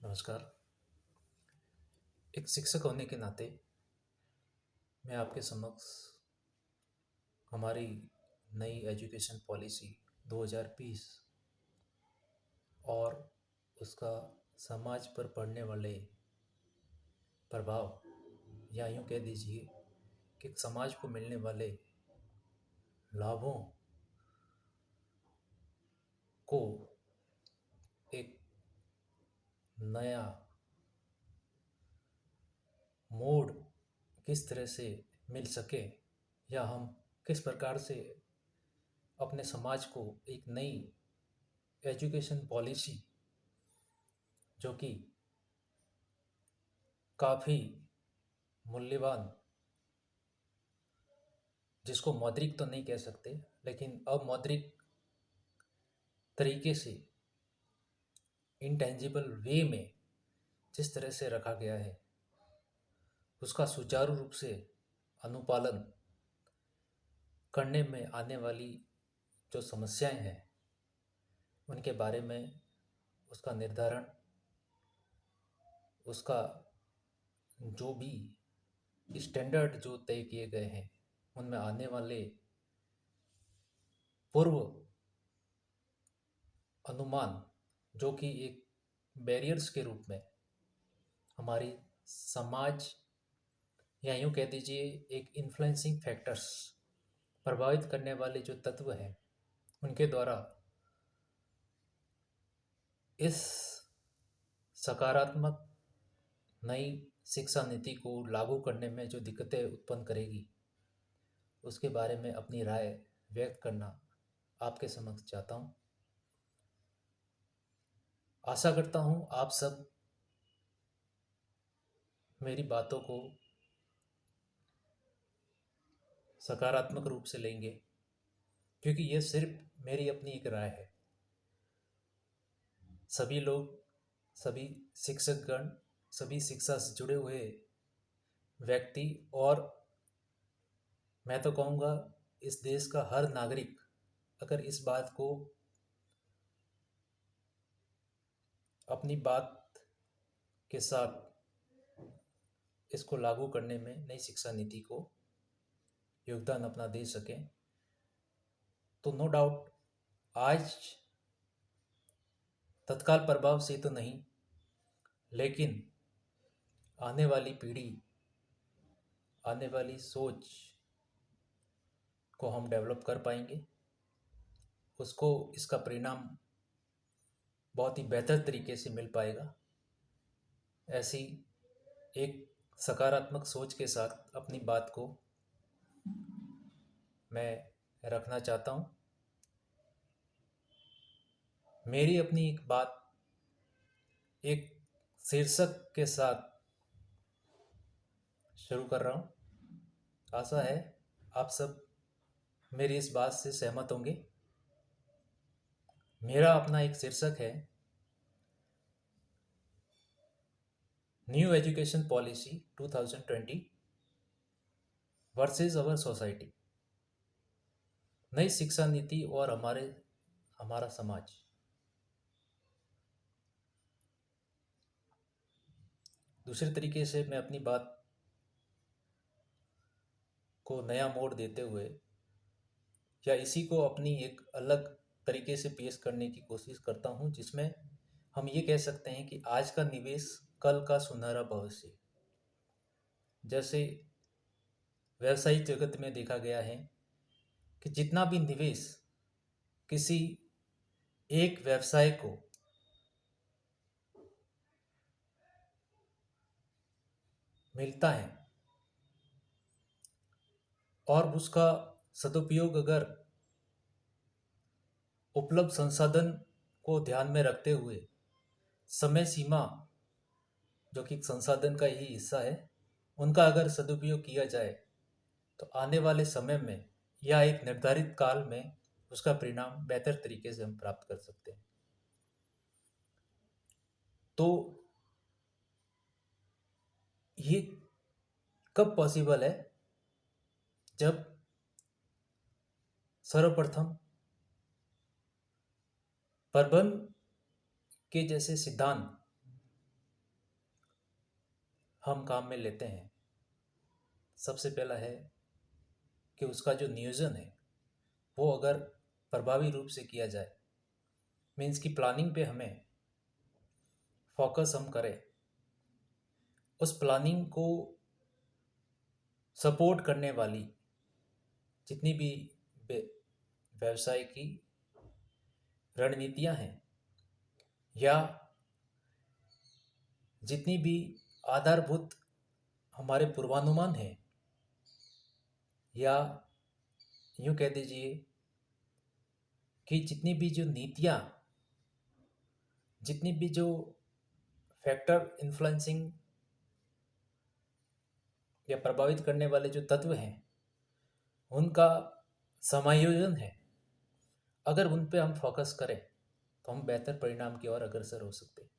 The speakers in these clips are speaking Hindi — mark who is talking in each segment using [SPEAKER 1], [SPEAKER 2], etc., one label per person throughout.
[SPEAKER 1] नमस्कार। एक शिक्षक होने के नाते मैं आपके समक्ष हमारी नई एजुकेशन पॉलिसी 2020 और उसका समाज पर पड़ने वाले प्रभाव, या यूँ कह दीजिए कि समाज को मिलने वाले लाभों को एक नया मोड़ किस तरह से मिल सके, या हम किस प्रकार से अपने समाज को एक नई एजुकेशन पॉलिसी जो कि काफ़ी मूल्यवान, जिसको मौद्रिक तो नहीं कह सकते लेकिन अमौद्रिक तरीके से इंटेंजिबल वे में जिस तरह से रखा गया है, उसका सुचारू रूप से अनुपालन करने में आने वाली जो समस्याएं हैं उनके बारे में, उसका निर्धारण, उसका जो भी स्टैंडर्ड जो तय किए गए हैं उनमें आने वाले पूर्व अनुमान, जो कि एक बैरियर्स के रूप में हमारी समाज, या यूँ कह दीजिए एक इन्फ्लुएंसिंग फैक्टर्स, प्रभावित करने वाले जो तत्व हैं उनके द्वारा इस सकारात्मक नई शिक्षा नीति को लागू करने में जो दिक्कतें उत्पन्न करेगी, उसके बारे में अपनी राय व्यक्त करना आपके समक्ष चाहता हूँ। आशा करता हूँ आप सब मेरी बातों को सकारात्मक रूप से लेंगे, क्योंकि यह सिर्फ मेरी अपनी एक राय है। सभी लोग, सभी शिक्षकगण, सभी शिक्षा से जुड़े हुए व्यक्ति, और मैं तो कहूँगा इस देश का हर नागरिक अगर इस बात को अपनी बात के साथ इसको लागू करने में, नई शिक्षा नीति को योगदान अपना दे सकें, तो नो डाउट आज तत्काल प्रभाव से तो नहीं, लेकिन आने वाली पीढ़ी, आने वाली सोच को हम डेवलप कर पाएंगे। उसको इसका परिणाम बहुत ही बेहतर तरीके से मिल पाएगा। ऐसी एक सकारात्मक सोच के साथ अपनी बात को मैं रखना चाहता हूँ। मेरी अपनी एक बात एक शीर्षक के साथ शुरू कर रहा हूँ। आशा है आप सब मेरी इस बात से सहमत होंगे। मेरा अपना एक शीर्षक है, new education policy 2020 versus our society, नई शिक्षा नीति और हमारा समाज। दूसरे तरीके से मैं अपनी बात को नया मोड़ देते हुए, या इसी को अपनी एक अलग तरीके से पेश करने की कोशिश करता हूँ, जिसमें हम ये कह सकते हैं कि आज का निवेश कल का सुनहरा भविष्य। जैसे व्यावसायिक जगत में देखा गया है कि जितना भी निवेश किसी एक व्यवसाय को मिलता है और उसका सदुपयोग अगर उपलब्ध संसाधन को ध्यान में रखते हुए, समय सीमा जो कि संसाधन का ही हिस्सा है, उनका अगर सदुपयोग किया जाए तो आने वाले समय में या एक निर्धारित काल में उसका परिणाम बेहतर तरीके से हम प्राप्त कर सकते हैं। तो ये कब पॉसिबल है? जब सर्वप्रथम प्रबंध के जैसे सिद्धांत हम काम में लेते हैं, सबसे पहला है कि उसका जो नियोजन है वो अगर प्रभावी रूप से किया जाए, मीन्स की प्लानिंग पे हमें फोकस हम करें, उस प्लानिंग को सपोर्ट करने वाली जितनी भी व्यवसाय की रणनीतियां हैं या जितनी भी आधारभूत हमारे पूर्वानुमान हैं, या यूँ कह दीजिए कि जितनी भी जो नीतियाँ, जितनी भी जो फैक्टर इन्फ्लुएंसिंग या प्रभावित करने वाले जो तत्व हैं, उनका समायोजन है, अगर उन पे हम फोकस करें तो हम बेहतर परिणाम की ओर अग्रसर हो सकते हैं।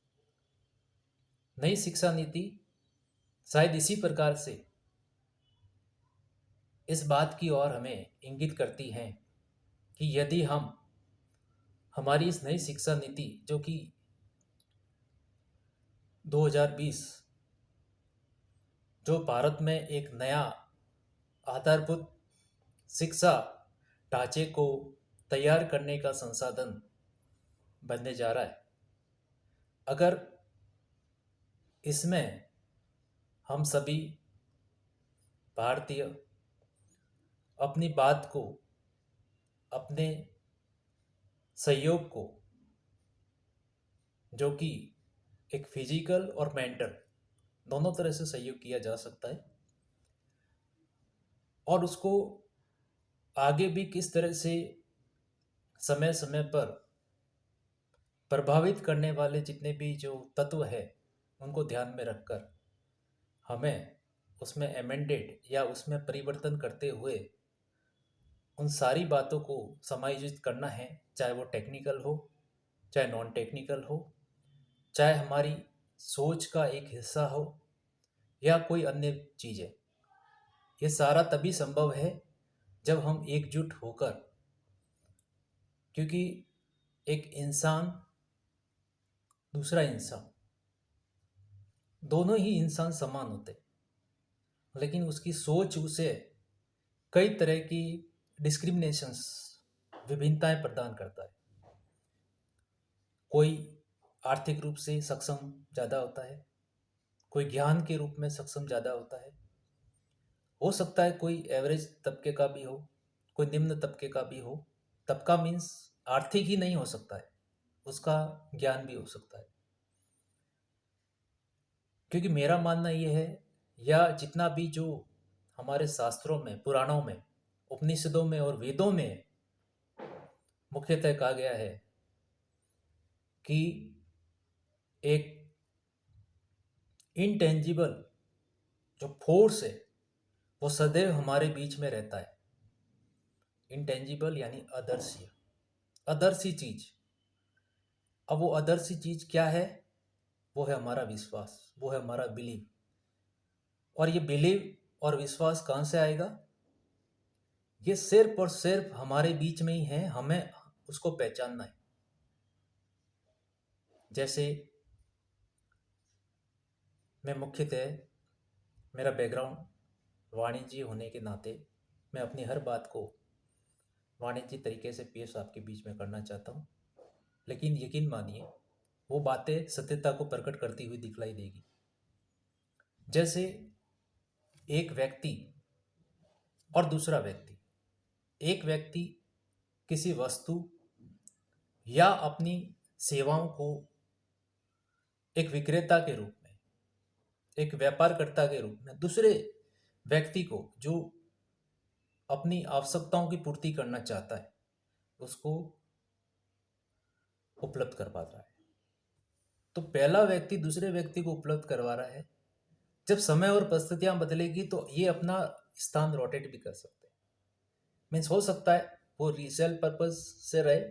[SPEAKER 1] नई शिक्षा नीति शायद इसी प्रकार से इस बात की ओर हमें इंगित करती हैं कि यदि हम हमारी इस नई शिक्षा नीति जो कि 2020 जो भारत में एक नया आधारभूत शिक्षा ढांचे को तैयार करने का संसाधन बनने जा रहा है, अगर इसमें हम सभी भारतीय अपनी बात को, अपने सहयोग को, जो कि एक फिजिकल और मेंटल दोनों तरह से सहयोग किया जा सकता है, और उसको आगे भी किस तरह से समय समय पर प्रभावित करने वाले जितने भी जो तत्व है उनको ध्यान में रखकर हमें उसमें एमेंडेड या उसमें परिवर्तन करते हुए उन सारी बातों को समायोजित करना है, चाहे वो टेक्निकल हो, चाहे नॉन टेक्निकल हो, चाहे हमारी सोच का एक हिस्सा हो या कोई अन्य चीज़ है। ये सारा तभी संभव है जब हम एकजुट होकर, क्योंकि एक इंसान दूसरा इंसान, दोनों ही इंसान समान होते, लेकिन उसकी सोच उसे कई तरह की डिस्क्रिमिनेशंस, विभिन्नताएं प्रदान करता है। कोई आर्थिक रूप से सक्षम ज़्यादा होता है, कोई ज्ञान के रूप में सक्षम ज़्यादा होता है, हो सकता है कोई एवरेज तबके का भी हो, कोई निम्न तबके का भी हो। तबका मीन्स आर्थिक ही नहीं हो सकता है, उसका ज्ञान भी हो सकता है। क्योंकि मेरा मानना ये है, या जितना भी जो हमारे शास्त्रों में, पुराणों में, उपनिषदों में और वेदों में मुख्यतः कहा गया है कि एक इनटेंजिबल जो फोर्स है वो सदैव हमारे बीच में रहता है। इनटेंजिबल यानी अदर्श्य, अदर्शी चीज। अब वो अदर्शी चीज क्या है? वो है हमारा विश्वास, वो है हमारा बिलीव। और ये बिलीव और विश्वास कहाँ से आएगा? ये सिर्फ और सिर्फ हमारे बीच में ही है, हमें उसको पहचानना है। जैसे मैं मुख्यतः, मेरा बैकग्राउंड वाणिज्य होने के नाते मैं अपनी हर बात को वाणिज्य तरीके से पेश आपके बीच में करना चाहता हूँ, लेकिन यकीन मानिए वो बातें सत्यता को प्रकट करती हुई दिखलाई देगी। जैसे एक व्यक्ति और दूसरा व्यक्ति, एक व्यक्ति किसी वस्तु या अपनी सेवाओं को एक विक्रेता के रूप में, एक व्यापारकर्ता के रूप में दूसरे व्यक्ति को जो अपनी आवश्यकताओं की पूर्ति करना चाहता है उसको उपलब्ध करवा रहा है। तो पहला व्यक्ति दूसरे व्यक्ति को उपलब्ध करवा रहा है। जब समय और परिस्थितियां बदलेगी तो ये अपना स्थान रोटेट भी कर सकते हैं। मीन्स हो सकता है वो रीसेल पर्पस से रहे,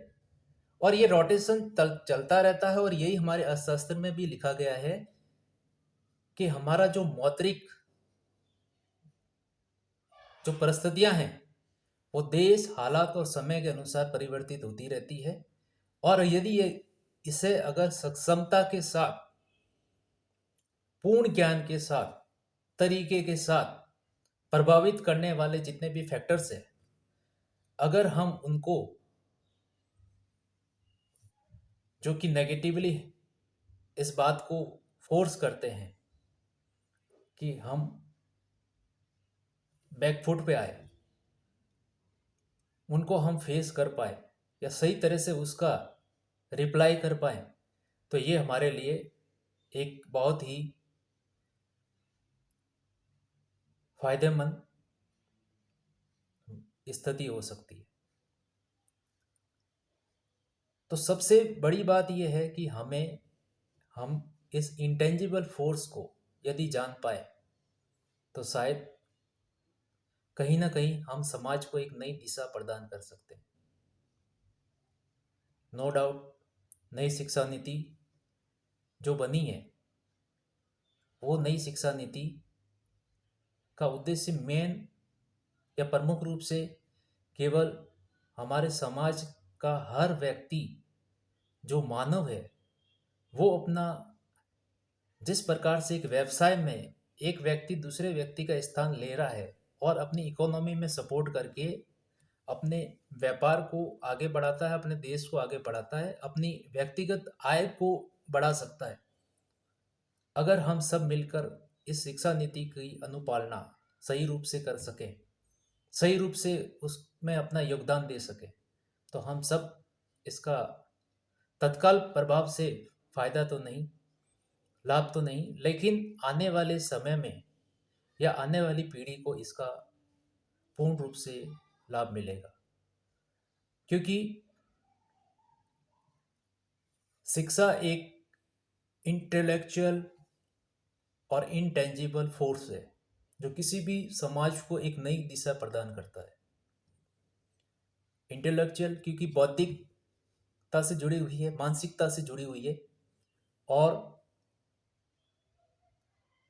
[SPEAKER 1] और ये रोटेशन चलता रहता है। और यही हमारे अर्थशास्त्र में भी लिखा गया है कि हमारा जो मौद्रिक जो परिस्थितियां हैं वो देश, हालात और समय के अनुसार परिवर्तित होती रहती है। और यदि ये इसे अगर सक्षमता के साथ, पूर्ण ज्ञान के साथ तरीके के साथ प्रभावित करने वाले जितने भी फैक्टर्स हैं, अगर हम उनको जो कि नेगेटिवली इस बात को फोर्स करते हैं कि हम बैकफुट पे आए, उनको हम फेस कर पाए या सही तरह से उसका रिप्लाई कर पाए, तो ये हमारे लिए एक बहुत ही फायदेमंद स्थिति हो सकती है। तो सबसे बड़ी बात यह है कि हम इस इंटेंजिबल फोर्स को यदि जान पाए तो शायद कहीं ना कहीं हम समाज को एक नई दिशा प्रदान कर सकते हैं। नो डाउट नई शिक्षा नीति जो बनी है, वो नई शिक्षा नीति का उद्देश्य मेन या प्रमुख रूप से केवल हमारे समाज का हर व्यक्ति जो मानव है, वो अपना जिस प्रकार से एक व्यवसाय में एक व्यक्ति दूसरे व्यक्ति का स्थान ले रहा है और अपनी इकोनॉमी में सपोर्ट करके अपने व्यापार को आगे बढ़ाता है, अपने देश को आगे बढ़ाता है, अपनी व्यक्तिगत आय को बढ़ा सकता है। अगर हम सब मिलकर इस शिक्षा नीति की अनुपालना सही रूप से कर सकें, सही रूप से उसमें अपना योगदान दे सकें, तो हम सब इसका तत्काल प्रभाव से फायदा तो नहीं, लाभ तो नहीं, लेकिन आने वाले समय में या आने वाली पीढ़ी को इसका पूर्ण रूप से लाभ मिलेगा। क्योंकि शिक्षा एक इंटेलेक्चुअल और इंटेंजिबल फोर्स है जो किसी भी समाज को एक नई दिशा प्रदान करता है। इंटेलेक्चुअल क्योंकि बौद्धिकता से जुड़ी हुई है, मानसिकता से जुड़ी हुई है, और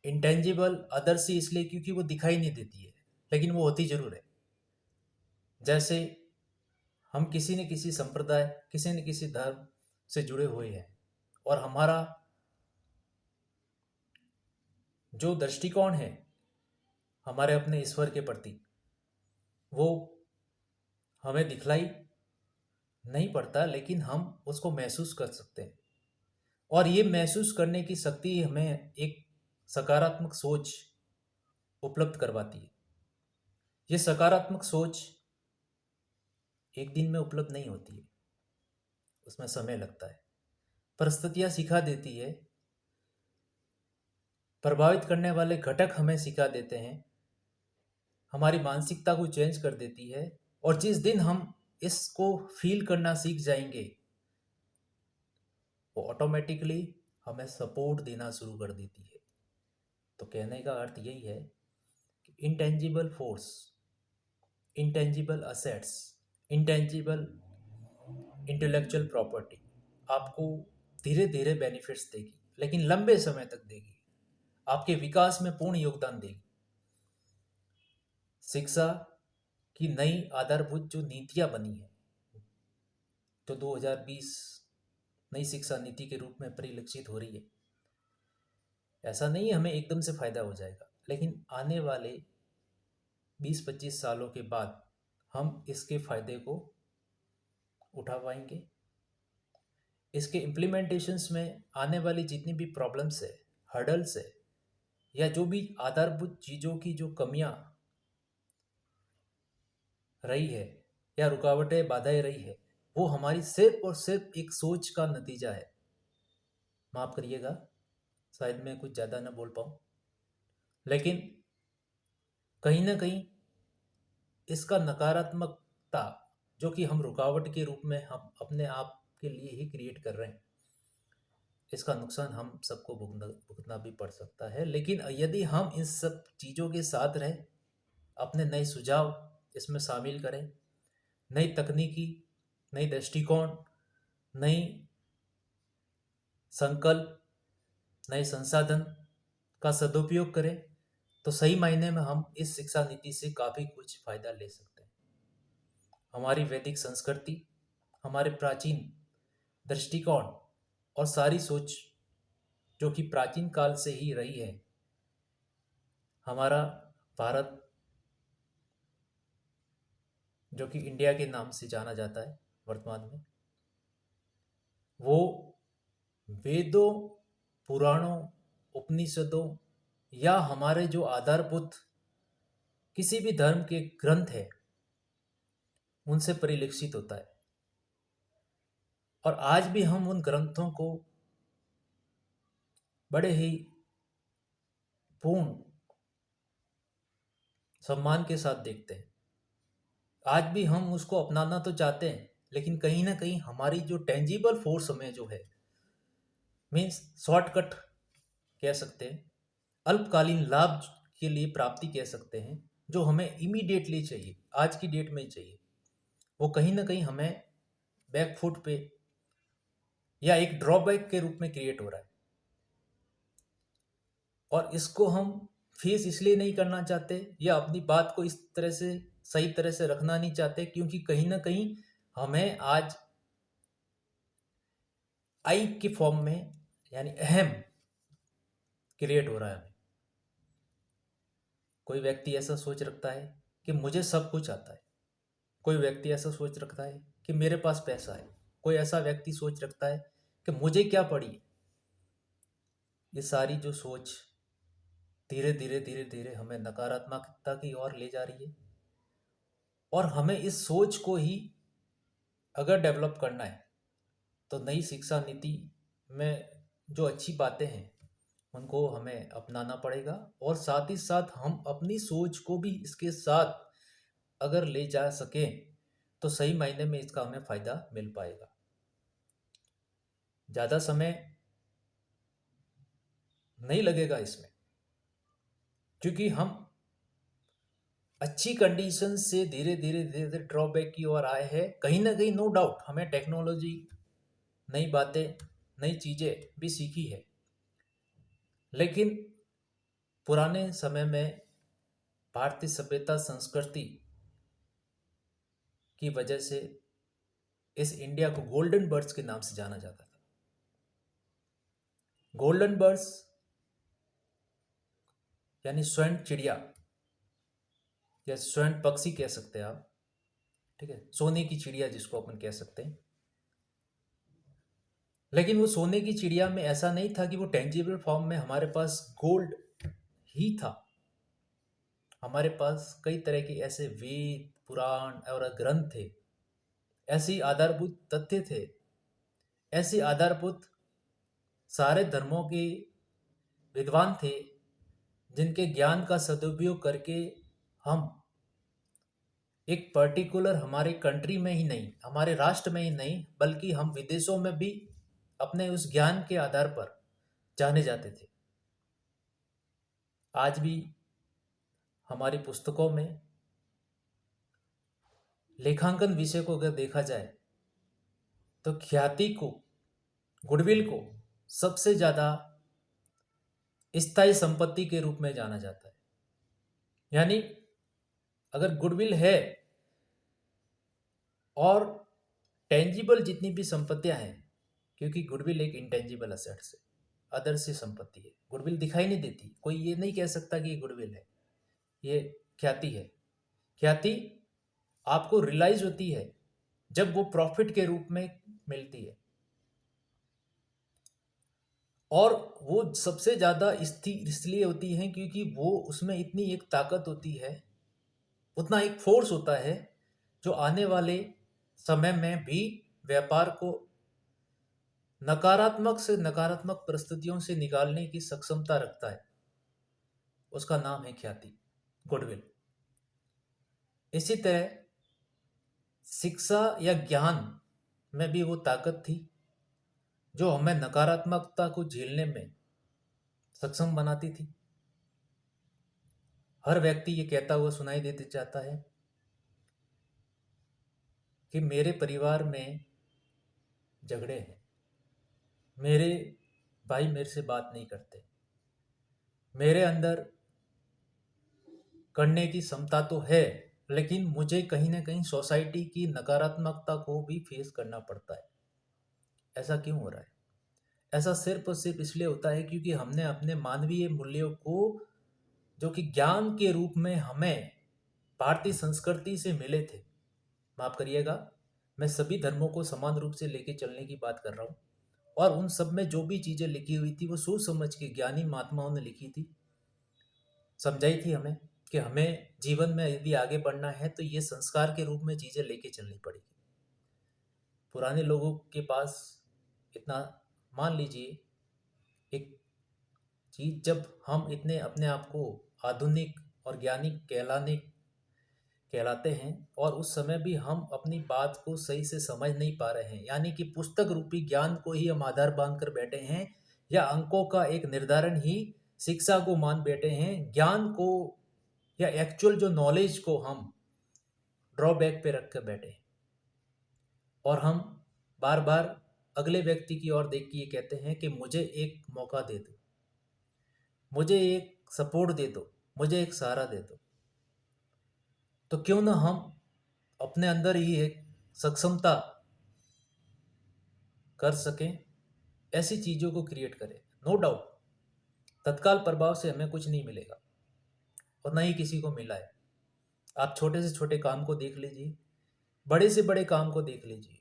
[SPEAKER 1] इंटेंजिबल अदर से इसलिए क्योंकि वो दिखाई नहीं देती है लेकिन वो होती जरूर है। जैसे हम किसी न किसी संप्रदाय, किसी न किसी धर्म से जुड़े हुए हैं और हमारा जो दृष्टिकोण है हमारे अपने ईश्वर के प्रति, वो हमें दिखलाई नहीं पड़ता लेकिन हम उसको महसूस कर सकते हैं। और ये महसूस करने की शक्ति हमें एक सकारात्मक सोच उपलब्ध करवाती है। ये सकारात्मक सोच एक दिन में उपलब्ध नहीं होती है, उसमें समय लगता है। परिस्थितियां सिखा देती है, प्रभावित करने वाले घटक हमें सिखा देते हैं, हमारी मानसिकता को चेंज कर देती है, और जिस दिन हम इसको फील करना सीख जाएंगे वो ऑटोमेटिकली हमें सपोर्ट देना शुरू कर देती है। तो कहने का अर्थ यही है कि intangible force, intangible assets, intangible intellectual property आपको धीरे धीरे बेनिफिट्स देगी, लेकिन लंबे समय तक देगी, आपके विकास में पूर्ण योगदान देगी। शिक्षा की नई आधारभूत जो नीतियां बनी है, जो 2020 नई शिक्षा नीति के रूप में परिलक्षित हो रही है, ऐसा नहीं हमें एकदम से फायदा हो जाएगा, लेकिन आने वाले 20-25 सालों के बाद हम इसके फायदे को उठा पाएंगे। इसके इम्प्लीमेंटेशंस में आने वाली जितनी भी प्रॉब्लम्स है, हर्डल्स है, या जो भी आधारभूत चीज़ों की जो कमियां रही है या रुकावटें बाधाएं रही है, वो हमारी सिर्फ और सिर्फ एक सोच का नतीजा है। माफ करिएगा, शायद मैं कुछ ज़्यादा ना बोल पाऊँ, लेकिन कहीं ना कहीं इसका नकारात्मकता जो कि हम रुकावट के रूप में हम अपने आप के लिए ही क्रिएट कर रहे हैं, इसका नुकसान हम सबको भुगतना भी पड़ सकता है। लेकिन यदि हम इन सब चीज़ों के साथ रहें, अपने नए सुझाव इसमें शामिल करें, नई तकनीकी, नई दृष्टिकोण, नई संकल्प, नए संसाधन का सदुपयोग करें, तो सही मायने में हम इस शिक्षा नीति से काफ़ी कुछ फायदा ले सकते हैं। हमारी वैदिक संस्कृति, हमारे प्राचीन दृष्टिकोण और सारी सोच जो कि प्राचीन काल से ही रही है, हमारा भारत, जो कि इंडिया के नाम से जाना जाता है वर्तमान में, वो वेदों, पुराणों, उपनिषदों या हमारे जो आधारभूत किसी भी धर्म के ग्रंथ है उनसे परिलक्षित होता है। और आज भी हम उन ग्रंथों को बड़े ही पूर्ण सम्मान के साथ देखते हैं। आज भी हम उसको अपनाना तो चाहते हैं, लेकिन कहीं ना कहीं हमारी जो टेंजिबल फोर्स हमें जो है, मीन्स शॉर्टकट कह सकते हैं, अल्पकालीन लाभ के लिए प्राप्ति कह सकते हैं, जो हमें इमीडिएटली चाहिए, आज की डेट में ही चाहिए, वो कहीं ना कहीं हमें बैकफुट पे या एक ड्रॉबैक के रूप में क्रिएट हो रहा है। और इसको हम फेस इसलिए नहीं करना चाहते या अपनी बात को इस तरह से सही तरह से रखना नहीं चाहते, क्योंकि कहीं ना कहीं हमें आज आई के फॉर्म में, यानी अहम क्रिएट हो रहा है। हमें कोई व्यक्ति ऐसा सोच रखता है कि मुझे सब कुछ आता है, कोई व्यक्ति ऐसा सोच रखता है कि मेरे पास पैसा है, कोई ऐसा व्यक्ति सोच रखता है कि मुझे क्या पड़ी है। ये सारी जो सोच धीरे धीरे धीरे धीरे हमें नकारात्मकता की ओर ले जा रही है। और हमें इस सोच को ही अगर डेवलप करना है तो नई शिक्षा नीति में जो अच्छी बातें हैं उनको हमें अपनाना पड़ेगा, और साथ ही साथ हम अपनी सोच को भी इसके साथ अगर ले जा सकें तो सही मायने में इसका हमें फ़ायदा मिल पाएगा। ज़्यादा समय नहीं लगेगा इसमें, क्योंकि हम अच्छी कंडीशन से धीरे धीरे धीरे धीरे ड्रॉबैक की ओर आए हैं। कहीं ना कहीं नो डाउट हमें टेक्नोलॉजी, नई बातें, नई चीज़ें भी सीखी है, लेकिन पुराने समय में भारतीय सभ्यता संस्कृति की वजह से इस इंडिया को गोल्डन बर्ड्स के नाम से जाना जाता था। गोल्डन बर्ड्स यानी स्वर्ण चिड़िया या स्वर्ण पक्षी कह सकते हैं आप, ठीक है, सोने की चिड़िया जिसको अपन कह सकते हैं। लेकिन वो सोने की चिड़िया में ऐसा नहीं था कि वो टेंजिबल फॉर्म में हमारे पास गोल्ड ही था। हमारे पास कई तरह के ऐसे वेद, पुराण और ग्रंथ थे, ऐसी आधारभूत तथ्य थे, ऐसी आधारभूत सारे धर्मों के विद्वान थे, जिनके ज्ञान का सदुपयोग करके हम एक पर्टिकुलर हमारे कंट्री में ही नहीं, हमारे राष्ट्र में ही नहीं, बल्कि हम विदेशों में भी अपने उस ज्ञान के आधार पर जाने जाते थे। आज भी हमारी पुस्तकों में लेखांकन विषय को अगर देखा जाए तो ख्याति को, गुडविल को सबसे ज़्यादा स्थायी संपत्ति के रूप में जाना जाता है। यानी अगर गुडविल है और टेंजिबल जितनी भी संपत्तियां हैं, क्योंकि गुडविल एक इंटेंजिबल असेट्स है, अदृश्य संपत्ति है, गुडविल दिखाई नहीं देती, कोई ये नहीं कह सकता कि ये गुडविल है, ये ख्याति है। ख्याति आपको रियलाइज होती है जब वो प्रॉफिट के रूप में मिलती है, और वो सबसे ज़्यादा स्थिर इसलिए होती है क्योंकि वो उसमें इतनी एक ताकत होती है, उतना एक फोर्स होता है जो आने वाले समय में भी व्यापार को नकारात्मक से नकारात्मक परिस्थितियों से निकालने की सक्षमता रखता है। उसका नाम है ख्याति, गुडविल। इसी तरह शिक्षा या ज्ञान में भी वो ताकत थी जो हमें नकारात्मकता को झेलने में सक्षम बनाती थी। हर व्यक्ति ये कहता हुआ सुनाई देते जाता है कि मेरे परिवार में झगड़े हैं, मेरे भाई मेरे से बात नहीं करते, मेरे अंदर करने की क्षमता तो है, लेकिन मुझे कहीं ना कहीं सोसाइटी की नकारात्मकता को भी फेस करना पड़ता है। ऐसा क्यों हो रहा है? ऐसा सिर्फ और सिर्फ इसलिए होता है क्योंकि हमने अपने मानवीय मूल्यों को जो कि ज्ञान के रूप में हमें भारतीय संस्कृति से मिले थे। माफ करिएगा, मैं सभी धर्मों को समान रूप से लेके चलने की बात कर रहा हूँ। और उन सब में जो भी चीज़ें लिखी हुई थी वो सोच समझ के ज्ञानी महात्माओं ने लिखी थी, समझाई थी हमें कि हमें जीवन में यदि आगे बढ़ना है तो ये संस्कार के रूप में चीज़ें लेके चलनी पड़ेगी। पुराने लोगों के पास इतना, मान लीजिए एक चीज़, जब हम इतने अपने आप को आधुनिक और ज्ञानी कहलाते हैं और उस समय भी हम अपनी बात को सही से समझ नहीं पा रहे हैं, यानी कि पुस्तक रूपी ज्ञान को ही हम आधार बांध कर बैठे हैं, या अंकों का एक निर्धारण ही शिक्षा को मान बैठे हैं, ज्ञान को या एक्चुअल जो नॉलेज को हम ड्रॉबैक पे रख कर बैठे हैं। और हम बार बार अगले व्यक्ति की ओर देख के ये कहते हैं कि मुझे एक मौका दे दो, मुझे एक सपोर्ट दे दो, मुझे एक सहारा दे दो। तो क्यों ना हम अपने अंदर ही एक सक्षमता कर सकें, ऐसी चीज़ों को क्रिएट करें। नो डाउट तत्काल प्रभाव से हमें कुछ नहीं मिलेगा और न ही किसी को मिला है। आप छोटे से छोटे काम को देख लीजिए, बड़े से बड़े काम को देख लीजिए,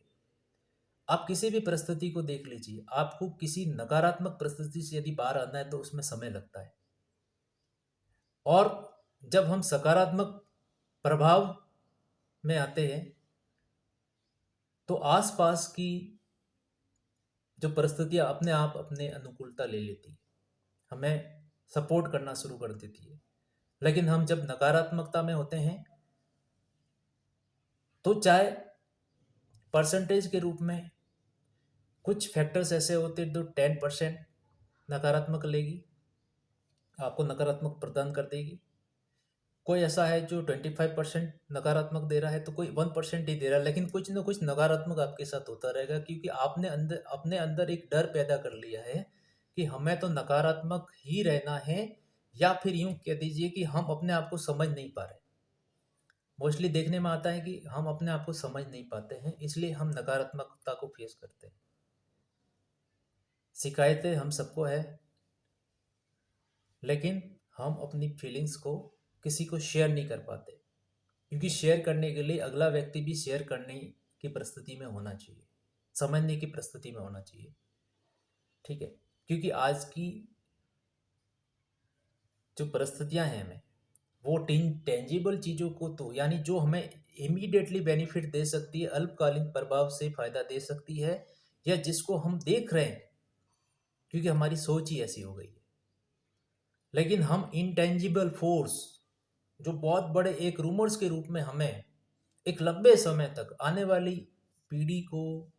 [SPEAKER 1] आप किसी भी परिस्थिति को देख लीजिए। आपको किसी नकारात्मक परिस्थिति से यदि बाहर आना है तो उसमें समय लगता है, और जब हम सकारात्मक प्रभाव में आते हैं तो आसपास की जो परिस्थितियाँ अपने आप अपने अनुकूलता ले लेती है, हमें सपोर्ट करना शुरू कर देती है। लेकिन हम जब नकारात्मकता में होते हैं तो चाहे परसेंटेज के रूप में कुछ फैक्टर्स ऐसे होते हैं जो 10% नकारात्मक लेगी, आपको नकारात्मक प्रदान कर देगी। कोई ऐसा है जो 25% नकारात्मक दे रहा है, तो कोई 1% ही दे रहा है, लेकिन कुछ ना कुछ नकारात्मक आपके साथ होता रहेगा, क्योंकि आपने अपने अंदर एक डर पैदा कर लिया है कि हमें तो नकारात्मक ही रहना है, या फिर यूं कह दीजिए कि हम अपने आप को समझ नहीं पा रहे। मोस्टली देखने में आता है कि हम अपने आप को समझ नहीं पाते हैं, इसलिए हम नकारात्मकता को फेस करते हैं। शिकायतें हम सबको है, लेकिन हम अपनी फीलिंग्स को किसी को शेयर नहीं कर पाते, क्योंकि शेयर करने के लिए अगला व्यक्ति भी शेयर करने की परिस्थिति में होना चाहिए, समझने की परिस्थिति में होना चाहिए। ठीक है, क्योंकि आज की जो परिस्थितियां हैं हमें वो टेंजिबल चीज़ों को, तो यानी जो हमें इमीडिएटली बेनिफिट दे सकती है, अल्पकालीन प्रभाव से फायदा दे सकती है, या जिसको हम देख रहे हैं क्योंकि हमारी सोच ही ऐसी हो गई है। लेकिन हम इनटेंजिबल फोर्स, जो बहुत बड़े एक रूमर्स के रूप में हमें एक लंबे समय तक आने वाली पीढ़ी को,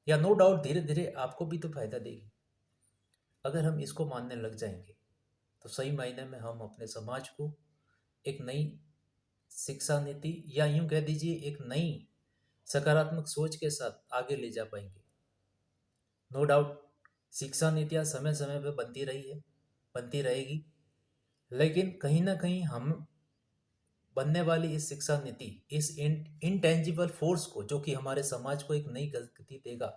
[SPEAKER 1] या नो डाउट धीरे धीरे आपको भी तो फायदा देगी, अगर हम इसको मानने लग जाएंगे तो सही मायने में हम अपने समाज को एक नई शिक्षा नीति, या यूं कह दीजिए एक नई सकारात्मक सोच के साथ आगे ले जा पाएंगे। नो डाउट शिक्षा नीतियाँ समय समय पर बनती रही है, बनती रहेगी, लेकिन कहीं ना कहीं हम बनने वाली इस शिक्षा नीति, इस इनटेंजिबल फोर्स को, जो कि हमारे समाज को एक नई गति देगा,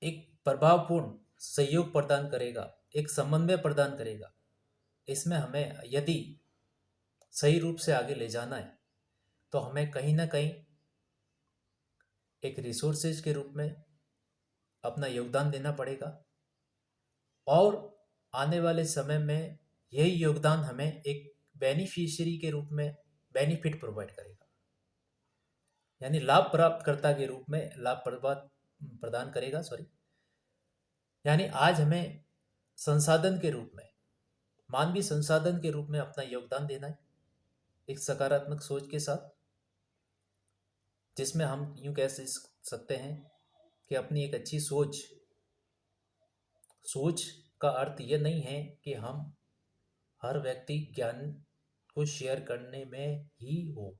[SPEAKER 1] एक प्रभावपूर्ण सहयोग प्रदान करेगा, एक समन्वय प्रदान करेगा, इसमें हमें यदि सही रूप से आगे ले जाना है तो हमें कहीं ना कहीं एक रिसोर्सेज के रूप में अपना योगदान देना पड़ेगा, और आने वाले समय में यही योगदान हमें एक बेनिफिशियरी के रूप में बेनिफिट प्रोवाइड करेगा, यानी लाभ प्राप्तकर्ता के रूप में लाभ प्रदान करेगा। सॉरी, यानी आज हमें संसाधन के रूप में, मानवीय संसाधन के रूप में अपना योगदान देना है, एक सकारात्मक सोच के साथ, जिसमें हम यूं कह सकते हैं कि अपनी एक अच्छी सोच, सोच का अर्थ ये नहीं है कि हम हर व्यक्ति ज्ञान को शेयर करने में ही हो,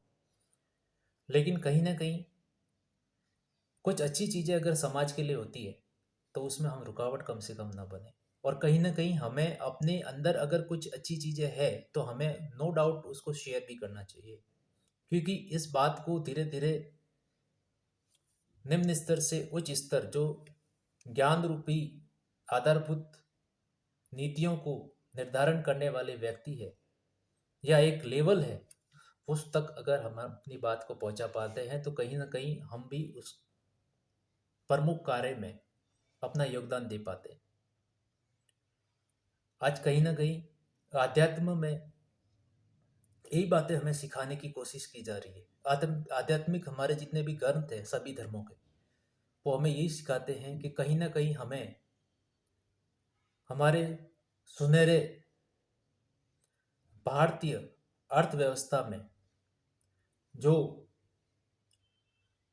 [SPEAKER 1] लेकिन कहीं ना कहीं कुछ अच्छी चीज़ें अगर समाज के लिए होती है तो उसमें हम रुकावट कम से कम ना बने, और कहीं ना कहीं हमें अपने अंदर अगर कुछ अच्छी चीज़ें है तो हमें नो डाउट उसको शेयर भी करना चाहिए, क्योंकि इस बात को धीरे धीरे निम्न स्तर से उच्च स्तर, जो ज्ञान रूपी आधारभूत नीतियों को निर्धारण करने वाले व्यक्ति है या एक लेवल है, उस तक अगर हम अपनी बात को पहुंचा पाते हैं तो कहीं ना कहीं हम भी उस प्रमुख कार्य में अपना योगदान दे पाते हैं। आज कहीं ना कहीं आध्यात्म में यही बातें हमें सिखाने की कोशिश की जा रही है। आध्यात्मिक हमारे जितने भी ग्रंथ हैं सभी धर्मों के, वो हमें यही सिखाते हैं कि कहीं ना कहीं हमें हमारे सुनहरे भारतीय अर्थव्यवस्था में जो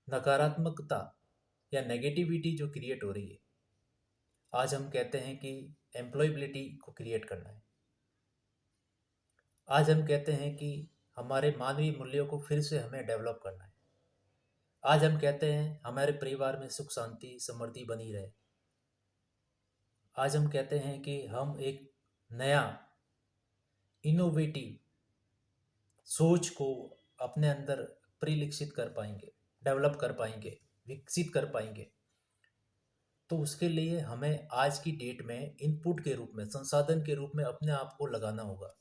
[SPEAKER 1] नकारात्मकता या नेगेटिविटी जो क्रिएट हो रही है, आज हम कहते हैं कि एम्प्लॉयबिलिटी को क्रिएट करना है। आज हम कहते हैं कि हमारे मानवीय मूल्यों को फिर से हमें डेवलप करना है। आज हम कहते हैं हमारे परिवार में सुख शांति समृद्धि बनी रहे। आज हम कहते हैं कि हम एक नया इनोवेटिव सोच को अपने अंदर परिलक्षित कर पाएंगे, डेवलप कर पाएंगे, विकसित कर पाएंगे। तो उसके लिए हमें आज की डेट में इनपुट के रूप में, संसाधन के रूप में अपने आप को लगाना होगा,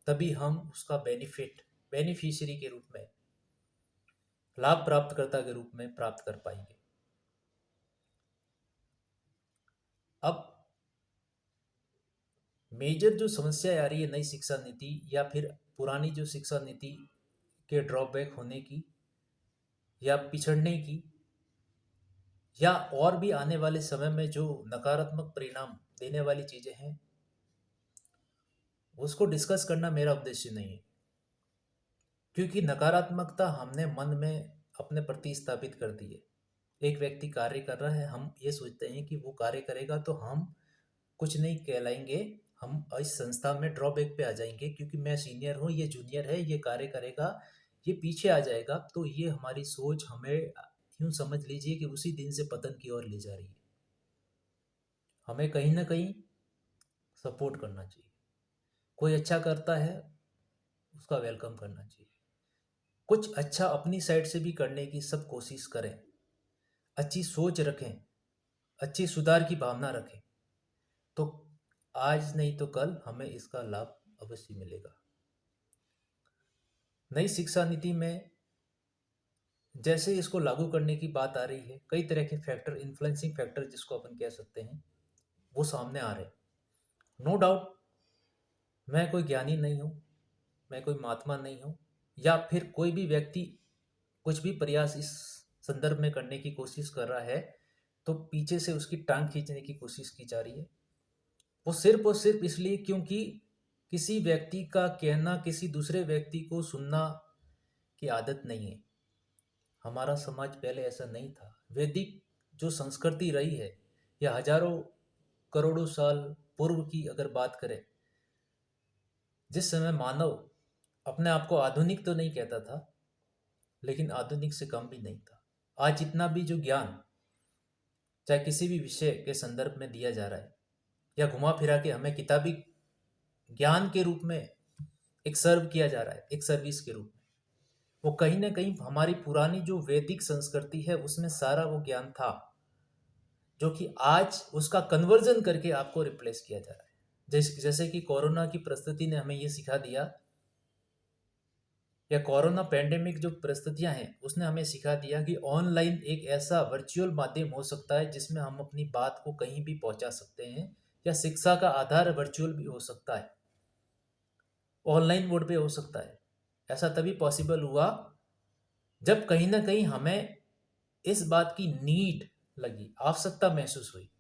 [SPEAKER 1] तभी हम उसका बेनिफिशियरी के रूप में, लाभ प्राप्तकर्ता के रूप में प्राप्त कर पाएंगे। अब मेजर जो समस्या आ रही है नई शिक्षा नीति या फिर पुरानी जो शिक्षा नीति के ड्रॉबैक होने की या पिछड़ने की या और भी आने वाले समय में जो नकारात्मक परिणाम देने वाली चीजें हैं, उसको डिस्कस करना मेरा उद्देश्य नहीं है। क्योंकि नकारात्मकता हमने मन में अपने प्रति स्थापित कर दी है। एक व्यक्ति कार्य कर रहा है, हम ये सोचते हैं कि वो कार्य करेगा तो हम कुछ नहीं कहलाएंगे, हम इस संस्था में ड्रॉबैक पे आ जाएंगे क्योंकि मैं सीनियर हूँ, ये जूनियर है, ये कार्य करेगा, ये पीछे आ जाएगा। तो ये हमारी सोच हमें यूं समझ लीजिए कि उसी दिन से पतन की ओर ले जा रही है। हमें कहीं ना कहीं सपोर्ट करना चाहिए। कोई अच्छा करता है उसका वेलकम करना चाहिए। कुछ अच्छा अपनी साइड से भी करने की सब कोशिश करें, अच्छी सोच रखें, अच्छी सुधार की भावना रखें, तो आज नहीं तो कल हमें इसका लाभ अवश्य मिलेगा। नई शिक्षा नीति में जैसे इसको लागू करने की बात आ रही है, कई तरह के फैक्टर, इन्फ्लुएंसिंग फैक्टर जिसको अपन कह सकते हैं, वो सामने आ रहे हैं। नो डाउट मैं कोई ज्ञानी नहीं हूँ, मैं कोई महात्मा नहीं हूँ, या फिर कोई भी व्यक्ति कुछ भी प्रयास इस संदर्भ में करने की कोशिश कर रहा है तो पीछे से उसकी टांग खींचने की कोशिश की जा रही है। वो सिर्फ और सिर्फ इसलिए क्योंकि किसी व्यक्ति का कहना किसी दूसरे व्यक्ति को सुनना की आदत नहीं है। हमारा समाज पहले ऐसा नहीं था। वैदिक जो संस्कृति रही है या हजारों करोड़ों साल पूर्व की अगर बात करें, जिस समय मानव अपने आप को आधुनिक तो नहीं कहता था लेकिन आधुनिक से कम भी नहीं था। आज जितना भी जो ज्ञान चाहे किसी भी विषय के संदर्भ में दिया जा रहा है या घुमा फिरा के हमें किताबी ज्ञान के रूप में एक सर्व किया जा रहा है, एक सर्विस के रूप में, वो कहीं ना कहीं हमारी पुरानी जो वैदिक संस्कृति है उसमें सारा वो ज्ञान था, जो कि आज उसका कन्वर्जन करके आपको रिप्लेस किया जा रहा है। जैसे कि कोरोना की परिस्थिति ने हमें ये सिखा दिया, या कोरोना पैंडेमिक जो परिस्थितियां हैं उसने हमें सिखा दिया कि ऑनलाइन एक ऐसा वर्चुअल माध्यम हो सकता है जिसमें हम अपनी बात को कहीं भी पहुंचा सकते हैं, या शिक्षा का आधार वर्चुअल भी हो सकता है, ऑनलाइन मोड पे हो सकता है। ऐसा तभी पॉसिबल हुआ जब कहीं ना कहीं हमें इस बात की नीड लगी, आवश्यकता महसूस हुई,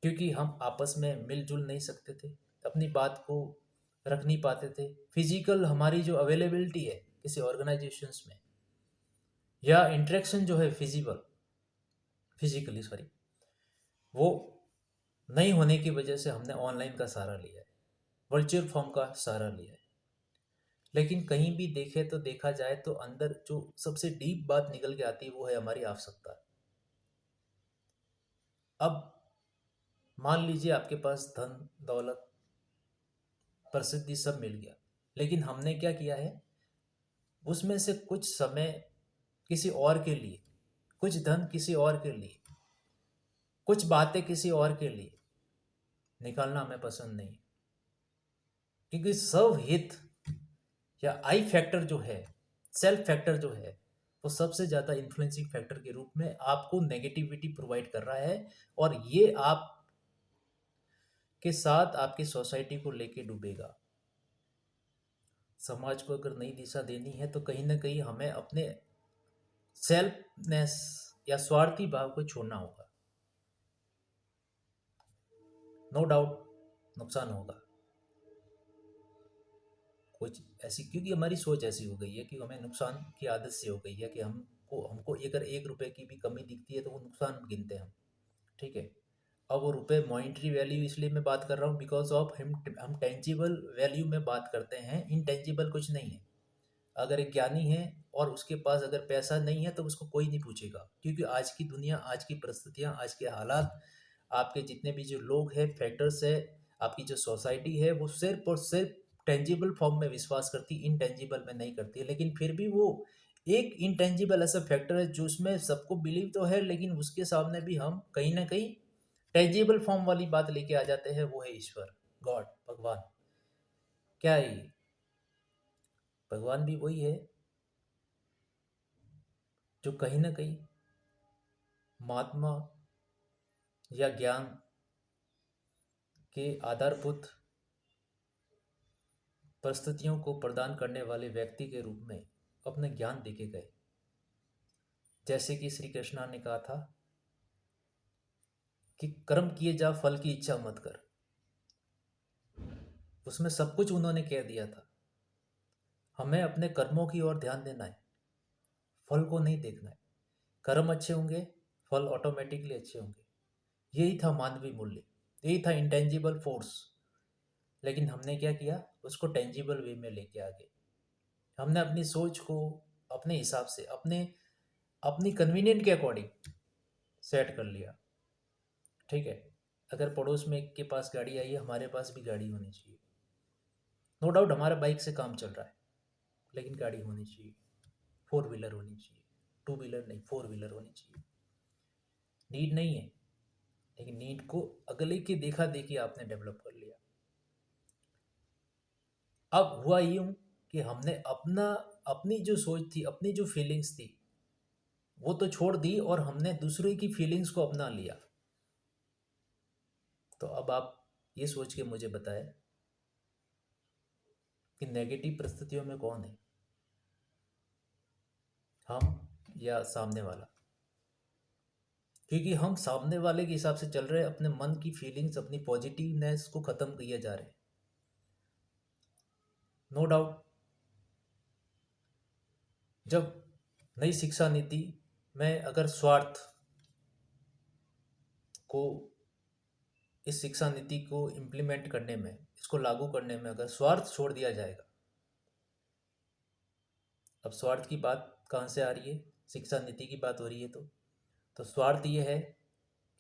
[SPEAKER 1] क्योंकि हम आपस में मिलजुल नहीं सकते थे, अपनी बात को रख नहीं पाते थे। फिजिकल हमारी जो अवेलेबिलिटी है किसी ऑर्गेनाइजेशंस में, या इंटरेक्शन जो है फिजिकली सॉरी, वो नहीं होने की वजह से हमने ऑनलाइन का सहारा लिया है, वर्चुअल फॉर्म का सहारा लिया है। लेकिन कहीं भी देखे तो देखा जाए तो अंदर जो सबसे डीप बात निकल के आती है वो है हमारी आवश्यकता। अब मान लीजिए आपके पास धन दौलत प्रसिद्धि सब मिल गया, लेकिन हमने क्या किया है, उसमें से कुछ समय किसी और के लिए, कुछ धन किसी और के लिए, कुछ बातें किसी और के लिए निकालना हमें पसंद नहीं। क्योंकि स्वहित या आई फैक्टर जो है, सेल्फ फैक्टर जो है, वो सबसे ज़्यादा इन्फ्लुएंसिंग फैक्टर के रूप में आपको नेगेटिविटी प्रोवाइड कर रहा है। और ये आप के साथ आपकी सोसाइटी को लेके डूबेगा। समाज को अगर नई दिशा देनी है तो कहीं ना कहीं हमें अपने सेल्फनेस या स्वार्थी भाव को छोड़ना होगा। नो डाउट नुकसान होगा कुछ ऐसी, क्योंकि हमारी सोच ऐसी हो गई है कि हमें नुकसान की आदत से हो गई है कि हमको हमको अगर 1 रुपए की भी कमी दिखती है तो वो नुकसान गिनते हैं हम। ठीक है। अब वो रुपए मॉनिटरी वैल्यू इसलिए मैं बात कर रहा हूँ बिकॉज ऑफ हम टेंजिबल वैल्यू में बात करते हैं, इनटेंजिबल कुछ नहीं है। अगर एक ज्ञानी है और उसके पास अगर पैसा नहीं है तो उसको कोई नहीं पूछेगा, क्योंकि आज की दुनिया, आज की परिस्थितियाँ, आज के हालात, आपके जितने भी जो लोग हैं, फैक्टर्स है, आपकी जो सोसाइटी है, वो सिर्फ और सिर्फ टेंजिबल फॉर्म में विश्वास करती, इनटेंजिबल में नहीं करती है। लेकिन फिर भी वो एक इनटेंजिबल ऐसा फैक्टर है जो उसमें सबको बिलीव तो है, लेकिन उसके सामने भी हम कहीं ना कहीं टेंजिबल फॉर्म वाली बात लेके आ जाते हैं, वो है ईश्वर, गॉड, भगवान। क्या है ये? भगवान भी वही है जो कहीं ना कहीं महात्मा या ज्ञान के आधारभूत परिस्थितियों को प्रदान करने वाले व्यक्ति के रूप में अपने ज्ञान देके गए। जैसे कि श्री कृष्णा ने कहा था कि कर्म किए जा, फल की इच्छा मत कर। उसमें सब कुछ उन्होंने कह दिया था। हमें अपने कर्मों की ओर ध्यान देना है, फल को नहीं देखना है। कर्म अच्छे होंगे, फल ऑटोमेटिकली अच्छे होंगे। यही था मानवीय मूल्य, यही था इंटेंजिबल फोर्स। लेकिन हमने क्या किया, उसको टेंजिबल वे में लेके आ गए। हमने अपनी सोच को अपने हिसाब से, अपने अपनी कन्वीनियंट के अकॉर्डिंग सेट कर लिया। ठीक है। अगर पड़ोस में एक के पास गाड़ी आई है, हमारे पास भी गाड़ी होनी चाहिए। नो डाउट हमारा बाइक से काम चल रहा है, लेकिन गाड़ी होनी चाहिए, 4 व्हीलर होनी चाहिए, 2 व्हीलर नहीं, 4 व्हीलर होनी चाहिए। नीड नहीं है, लेकिन नीड को अगले के देखा देखी आपने डेवलप कर लिया। अब हुआ यूं कि हमने अपनी जो सोच थी, अपनी जो फीलिंग्स थी, वो तो छोड़ दी और हमने दूसरे की फीलिंग्स को अपना लिया। तो अब आप ये सोच के मुझे बताएं कि नेगेटिव परिस्थितियों में कौन है, हम या सामने वाला? क्योंकि हम सामने वाले के हिसाब से चल रहे हैं, अपने मन की फीलिंग्स, अपनी पॉजिटिवनेस को ख़त्म किए जा रहे हैं। नो डाउट जब नई शिक्षा नीति में अगर स्वार्थ को, इस शिक्षा नीति को इम्प्लीमेंट करने में, इसको लागू करने में अगर स्वार्थ छोड़ दिया जाएगा। अब स्वार्थ की बात कहाँ से आ रही है? शिक्षा नीति की बात हो रही है। तो स्वार्थ ये है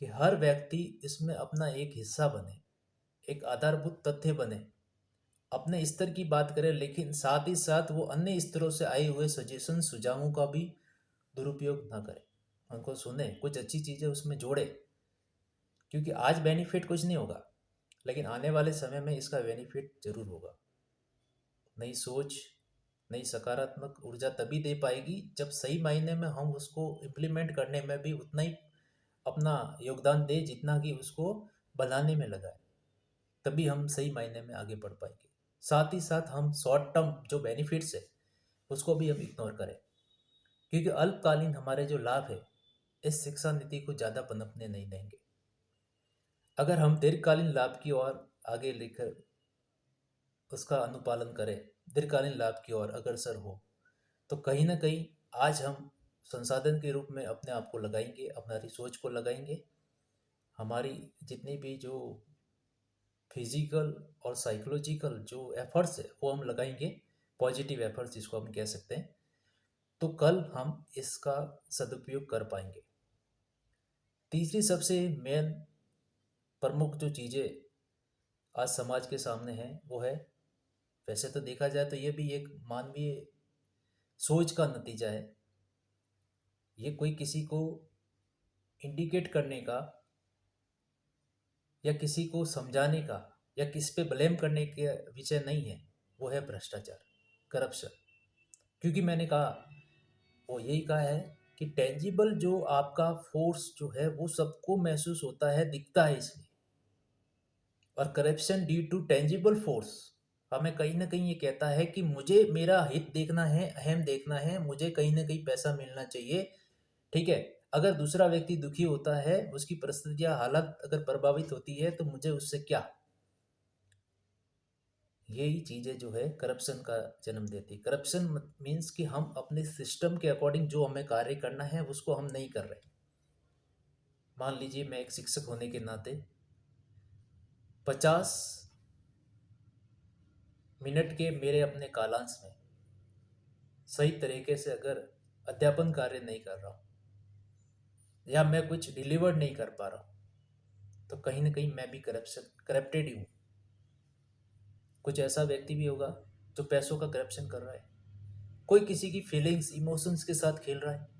[SPEAKER 1] कि हर व्यक्ति इसमें अपना एक हिस्सा बने, एक आधारभूत तथ्य बने, अपने स्तर की बात करे, लेकिन साथ ही साथ वो अन्य स्तरों से आए हुए सजेशन, सुझावों का भी दुरुपयोग ना करे, उनको सुने, कुछ अच्छी चीज़ें उसमें जोड़े। क्योंकि आज बेनिफिट कुछ नहीं होगा, लेकिन आने वाले समय में इसका बेनिफिट जरूर होगा। नई सोच, नई सकारात्मक ऊर्जा तभी दे पाएगी जब सही मायने में हम उसको इम्प्लीमेंट करने में भी उतना ही अपना योगदान दे जितना कि उसको बनाने में लगा है। तभी हम सही मायने में आगे बढ़ पाएंगे। साथ ही साथ हम शॉर्ट टर्म जो बेनिफिट्स है उसको भी हम इग्नोर करें, क्योंकि अल्पकालीन हमारे जो लाभ है इस शिक्षा नीति को ज़्यादा पनपने नहीं देंगे। अगर हम दीर्घकालीन लाभ की ओर आगे लेकर उसका अनुपालन करें, दीर्घकालीन लाभ की ओर अग्रसर हो, तो कहीं ना कहीं आज हम संसाधन के रूप में अपने आप को लगाएंगे, हमारी सोच को लगाएंगे, हमारी जितनी भी जो फिजिकल और साइकोलॉजिकल जो एफर्ट्स है वो हम लगाएंगे, पॉजिटिव एफर्ट्स जिसको हम कह सकते हैं, तो कल हम इसका सदुपयोग कर पाएंगे। तीसरी सबसे मेन प्रमुख जो चीज़ें आज समाज के सामने हैं वो है, वैसे तो देखा जाए तो ये भी एक मानवीय सोच का नतीजा है। ये कोई किसी को इंडिकेट करने का या किसी को समझाने का या किस पे ब्लेम करने के विषय नहीं है, वो है भ्रष्टाचार, करप्शन। क्योंकि मैंने कहा, वो यही कहा है कि टेंजिबल जो आपका फोर्स जो है वो सबको महसूस होता है, दिखता है इसलिए। और corruption due to tangible force हमें कहीं ना कहीं ये कहता है कि मुझे मेरा हित देखना है, अहम देखना है, मुझे कहीं ना कहीं पैसा मिलना चाहिए। ठीक है, अगर दूसरा व्यक्ति दुखी होता है, उसकी परिस्थितियां हालत अगर प्रभावित होती है, तो मुझे उससे क्या। यही चीज़ें जो है करप्शन का जन्म देती। करप्शन मीन्स कि हम अपने सिस्टम के अकॉर्डिंग जो हमें कार्य करना है उसको हम नहीं कर रहे। मान लीजिए मैं एक शिक्षक होने के नाते 50 मिनट के मेरे अपने कालांश में सही तरीके से अगर अध्यापन कार्य नहीं कर रहा हूँ, या मैं कुछ डिलीवर नहीं कर पा रहा हूँ, तो कहीं ना कहीं मैं भी करप्टेड ही हूँ। कुछ ऐसा व्यक्ति भी होगा जो पैसों का करप्शन कर रहा है, कोई किसी की फीलिंग्स इमोशंस के साथ खेल रहा है।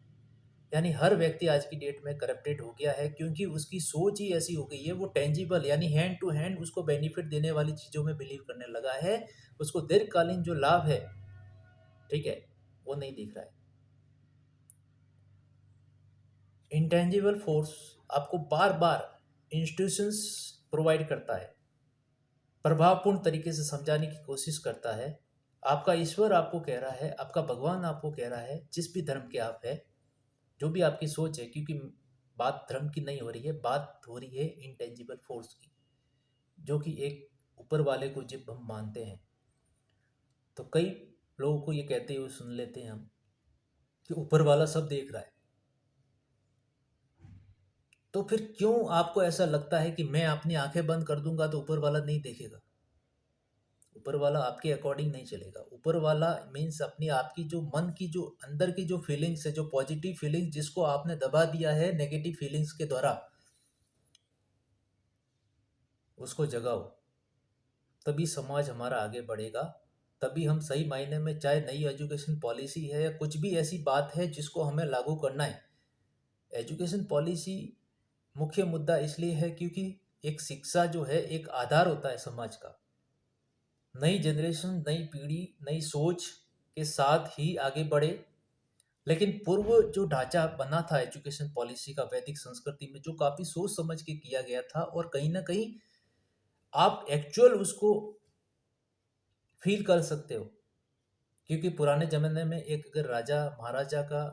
[SPEAKER 1] यानी हर व्यक्ति आज की डेट में करप्टेड हो गया है, क्योंकि उसकी सोच ही ऐसी हो गई है। वो टेंजिबल यानी हैंड टू हैंड उसको बेनिफिट देने वाली चीज़ों में बिलीव करने लगा है। उसको दीर्घकालीन जो लाभ है, ठीक है, वो नहीं दिख रहा है। इंटेंजिबल फोर्स आपको बार बार इंस्टीट्यूशंस प्रोवाइड करता है, प्रभावपूर्ण तरीके से समझाने की कोशिश करता है। आपका ईश्वर आपको कह रहा है, आपका भगवान आपको कह रहा है, जिस भी धर्म के आप है, जो भी आपकी सोच है, क्योंकि बात धर्म की नहीं हो रही है, बात हो रही है इंटेंजिबल फोर्स की, जो कि एक ऊपर वाले को जब हम मानते हैं, तो कई लोगों को ये कहते हुए सुन लेते हैं हम कि ऊपर वाला सब देख रहा है। तो फिर क्यों आपको ऐसा लगता है कि मैं अपनी आंखें बंद कर दूंगा तो ऊपर वाला नहीं देखेगा? ऊपर वाला आपके अकॉर्डिंग नहीं चलेगा। ऊपर वाला मीन्स अपनी आपकी जो मन की जो अंदर की जो फीलिंग्स है, जो पॉजिटिव फीलिंग्स जिसको आपने दबा दिया है नेगेटिव फीलिंग्स के द्वारा, उसको जगाओ। तभी समाज हमारा आगे बढ़ेगा। तभी हम सही मायने में, चाहे नई एजुकेशन पॉलिसी है या कुछ भी ऐसी बात है जिसको हमें लागू करना है। एजुकेशन पॉलिसी मुख्य मुद्दा इसलिए है क्योंकि एक शिक्षा जो है एक आधार होता है समाज का। नई जनरेशन, नई पीढ़ी, नई सोच के साथ ही आगे बढ़े। लेकिन पूर्व जो ढांचा बना था एजुकेशन पॉलिसी का वैदिक संस्कृति में, जो काफ़ी सोच समझ के किया गया था, और कहीं ना कहीं आप एक्चुअल उसको फील कर सकते हो। क्योंकि पुराने ज़माने में एक अगर राजा महाराजा का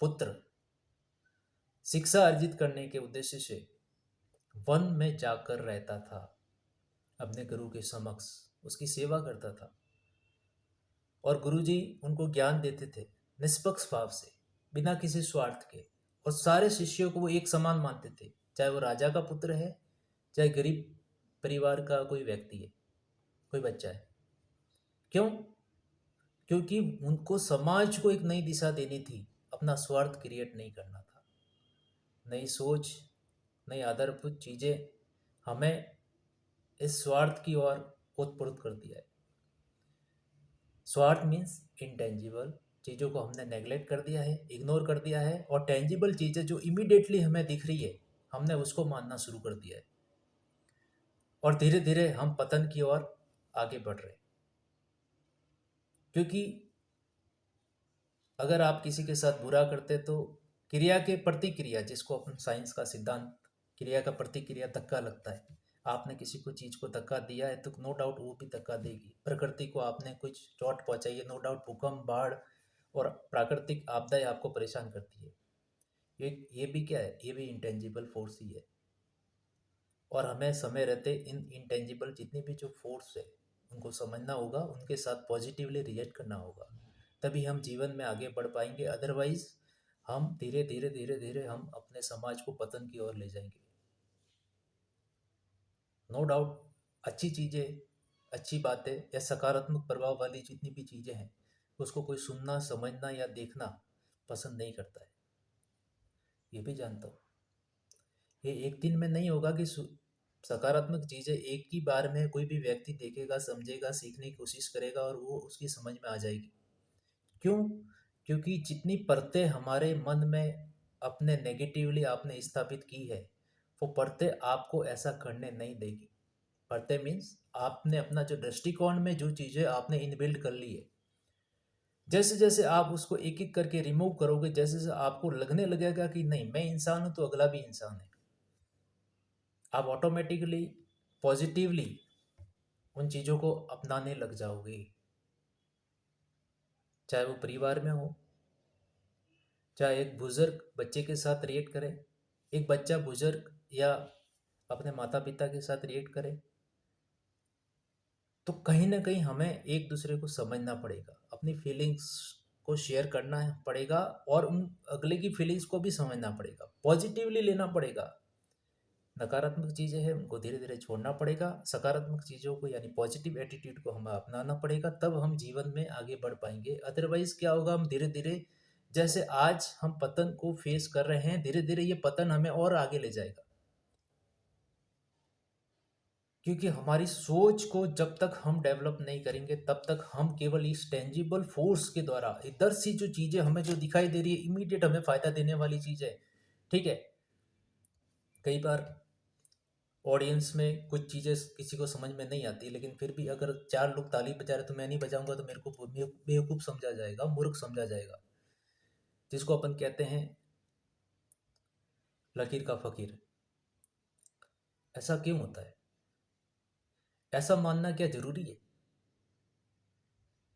[SPEAKER 1] पुत्र शिक्षा अर्जित करने के उद्देश्य से वन में जाकर रहता था, अपने गुरु के समक्ष उसकी सेवा करता था, और गुरुजी उनको ज्ञान देते थे निष्पक्ष भाव से, बिना किसी स्वार्थ के। और सारे शिष्यों को वो एक समान मानते थे, चाहे वो राजा का पुत्र है, चाहे गरीब परिवार का कोई व्यक्ति है, कोई बच्चा है। क्यों? क्योंकि उनको समाज को एक नई दिशा देनी थी, अपना स्वार्थ क्रिएट नहीं करना था। नई सोच, नई आधारभूत चीज़ें हमें इस स्वार्थ की ओर ओतप्रोत कर दिया है। स्वार्थ मीन्स इंटेंजिबल चीज़ों को हमने नेगलेक्ट कर दिया है, इग्नोर कर दिया है, और टेंजिबल चीज़ें जो इमीडिएटली हमें दिख रही है, हमने उसको मानना शुरू कर दिया है। और धीरे धीरे हम पतन की ओर आगे बढ़ रहे हैं। क्योंकि अगर आप किसी के साथ बुरा करते, तो क्रिया के प्रतिक्रिया, जिसको अपन साइंस का सिद्धांत, क्रिया का प्रतिक्रिया, धक्का लगता है। आपने किसी को चीज़ को धक्का दिया है, तो नो डाउट वो भी धक्का देगी। प्रकृति को आपने कुछ चोट पहुंचाई है, नो डाउट भूकंप, बाढ़ और प्राकृतिक आपदाएं आपको परेशान करती है। ये भी क्या है? ये भी इंटेंजिबल फोर्स ही है। और हमें समय रहते इन इंटेंजिबल जितनी भी जो फोर्स है उनको समझना होगा, उनके साथ पॉजिटिवली रिएक्ट करना होगा। तभी हम जीवन में आगे बढ़ पाएंगे। अदरवाइज हम धीरे धीरे धीरे धीरे हम अपने समाज को पतन की ओर ले जाएंगे। नो डाउट अच्छी चीज़ें, अच्छी बातें या सकारात्मक प्रभाव वाली जितनी भी चीज़ें हैं, उसको कोई सुनना, समझना या देखना पसंद नहीं करता है। ये भी जानता हूँ। ये एक दिन में नहीं होगा कि सकारात्मक चीज़ें एक ही बार में कोई भी व्यक्ति देखेगा, समझेगा, सीखने की कोशिश करेगा और वो उसकी समझ में आ जाएगी। क्यों? क्योंकि जितनी परतें हमारे मन में अपने नेगेटिवली आपने स्थापित की है, वो परतें आपको ऐसा करने नहीं देगी। हरते मीन्स आपने अपना जो दृष्टिकोण में जो चीज़ें आपने इनबिल्ड कर ली है, जैसे जैसे आप उसको एक एक करके रिमूव करोगे, जैसे जैसे आपको लगने लगेगा कि नहीं मैं इंसान हूं तो अगला भी इंसान है, आप ऑटोमेटिकली पॉजिटिवली उन चीज़ों को अपनाने लग जाओगे। चाहे वो परिवार में हो, चाहे एक बुजुर्ग बच्चे के साथ रिएक्ट करे, एक बच्चा बुजुर्ग या अपने माता पिता के साथ रिएक्ट करे, तो कहीं ना कहीं हमें एक दूसरे को समझना पड़ेगा, अपनी फीलिंग्स को शेयर करना पड़ेगा और उन अगले की फीलिंग्स को भी समझना पड़ेगा, पॉजिटिवली लेना पड़ेगा। नकारात्मक चीज़ें हैं उनको धीरे धीरे छोड़ना पड़ेगा, सकारात्मक चीज़ों को यानी पॉजिटिव एटीट्यूड को हमें अपनाना पड़ेगा, तब हम जीवन में आगे बढ़ पाएंगे। अदरवाइज क्या होगा, हम धीरे धीरे जैसे आज हम पतन को फेस कर रहे हैं, धीरे धीरे ये पतन हमें और आगे ले जाएगा, क्योंकि हमारी सोच को जब तक हम डेवलप नहीं करेंगे तब तक हम केवल इस टेंजिबल फोर्स के द्वारा इधर से जो चीज़ें हमें जो दिखाई दे रही है इमीडिएट हमें फ़ायदा देने वाली चीज़ है, ठीक है। कई बार ऑडियंस में कुछ चीज़ें किसी को समझ में नहीं आती, लेकिन फिर भी अगर चार लोग ताली बजा रहे तो मैं नहीं बजाऊंगा तो मेरे को बेवकूफ़ समझा जाएगा, मूर्ख समझा जाएगा, जिसको अपन कहते हैं लकीर का फकीर। ऐसा क्यों होता है? ऐसा मानना क्या जरूरी है?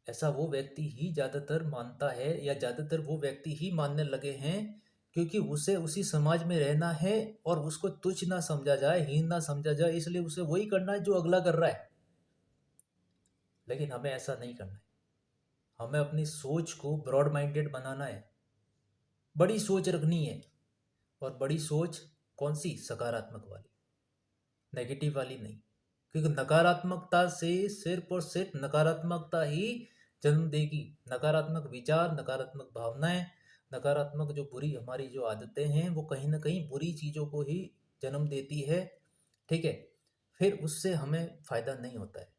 [SPEAKER 1] ऐसा वो व्यक्ति ही ज़्यादातर मानता है, या ज़्यादातर वो व्यक्ति ही मानने लगे हैं क्योंकि उसे उसी समाज में रहना है और उसको तुच्छ ना समझा जाए, हीन ना समझा जाए, इसलिए उसे वही करना है जो अगला कर रहा है। लेकिन हमें ऐसा नहीं करना है, हमें अपनी सोच को ब्रॉड माइंडेड बनाना है, बड़ी सोच रखनी है। और बड़ी सोच कौन सी? सकारात्मक वाली, नेगेटिव वाली नहीं, क्योंकि नकारात्मकता से सिर्फ और सिर्फ नकारात्मकता ही जन्म देगी। नकारात्मक विचार, नकारात्मक भावनाएं, नकारात्मक जो बुरी हमारी जो आदतें हैं वो कहीं ना कहीं बुरी चीज़ों को ही जन्म देती है, ठीक है। फिर उससे हमें फ़ायदा नहीं होता है।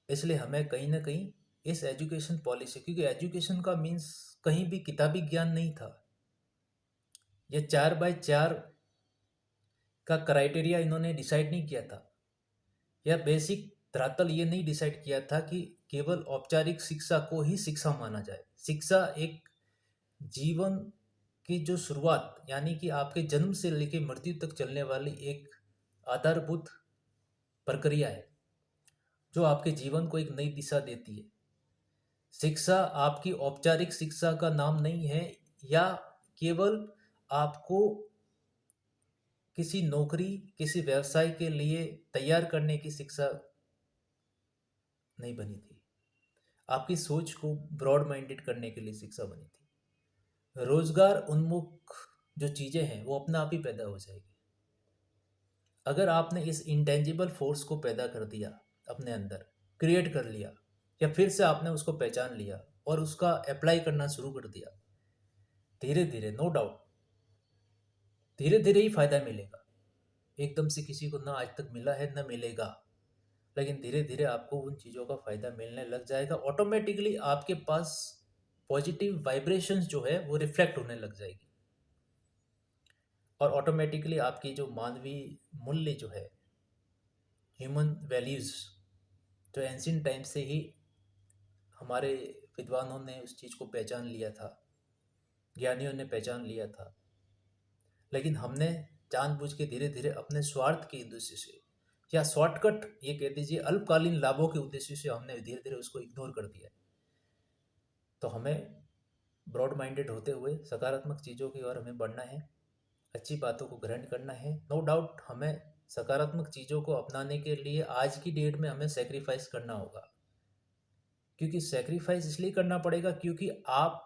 [SPEAKER 1] इसलिए हमें कहीं ना कहीं इस एजुकेशन पॉलिसी, क्योंकि एजुकेशन का मीन्स कहीं भी किताबी ज्ञान नहीं था, यह 4x4 का क्राइटेरिया इन्होंने डिसाइड नहीं किया था, या बेसिक धरातल ये नहीं डिसाइड किया था कि केवल औपचारिक शिक्षा को ही शिक्षा माना जाए। शिक्षा एक जीवन की जो शुरुआत, यानी कि आपके जन्म से लेकर मृत्यु तक चलने वाली एक आधारभूत प्रक्रिया है जो आपके जीवन को एक नई दिशा देती है। शिक्षा आपकी औपचारिक शिक्षा का नाम नहीं है, या केवल आपको किसी नौकरी, किसी व्यवसाय के लिए तैयार करने की शिक्षा नहीं बनी थी, आपकी सोच को ब्रॉड माइंडेड करने के लिए शिक्षा बनी थी। रोजगार उन्मुख जो चीज़ें हैं वो अपने आप ही पैदा हो जाएगी। अगर आपने इस इंटेंजिबल फोर्स को पैदा कर दिया, अपने अंदर क्रिएट कर लिया, या फिर से आपने उसको पहचान लिया और उसका अप्लाई करना शुरू कर दिया, धीरे धीरे, नो डाउट, धीरे धीरे ही फायदा मिलेगा। एकदम से किसी को ना आज तक मिला है ना मिलेगा, लेकिन धीरे धीरे आपको उन चीज़ों का फायदा मिलने लग जाएगा। ऑटोमेटिकली आपके पास पॉजिटिव वाइब्रेशंस जो है वो रिफ्लेक्ट होने लग जाएगी, और ऑटोमेटिकली आपकी जो मानवीय मूल्य जो है, ह्यूमन वैल्यूज़, जो एंशियंट टाइम से ही हमारे विद्वानों ने उस चीज़ को पहचान लिया था, ज्ञानियों ने पहचान लिया था, लेकिन हमने जानबूझ के धीरे धीरे अपने स्वार्थ के उद्देश्य से, या शॉर्टकट ये कह दीजिए अल्पकालीन लाभों के उद्देश्य से, हमने धीरे धीरे उसको इग्नोर कर दिया। तो हमें ब्रॉड माइंडेड होते हुए सकारात्मक चीज़ों की ओर हमें बढ़ना है, अच्छी बातों को ग्रहण करना है। नो डाउट हमें सकारात्मक चीज़ों को अपनाने के लिए आज की डेट में हमें सेक्रीफाइस करना होगा, क्योंकि सेक्रीफाइस इसलिए करना पड़ेगा क्योंकि आप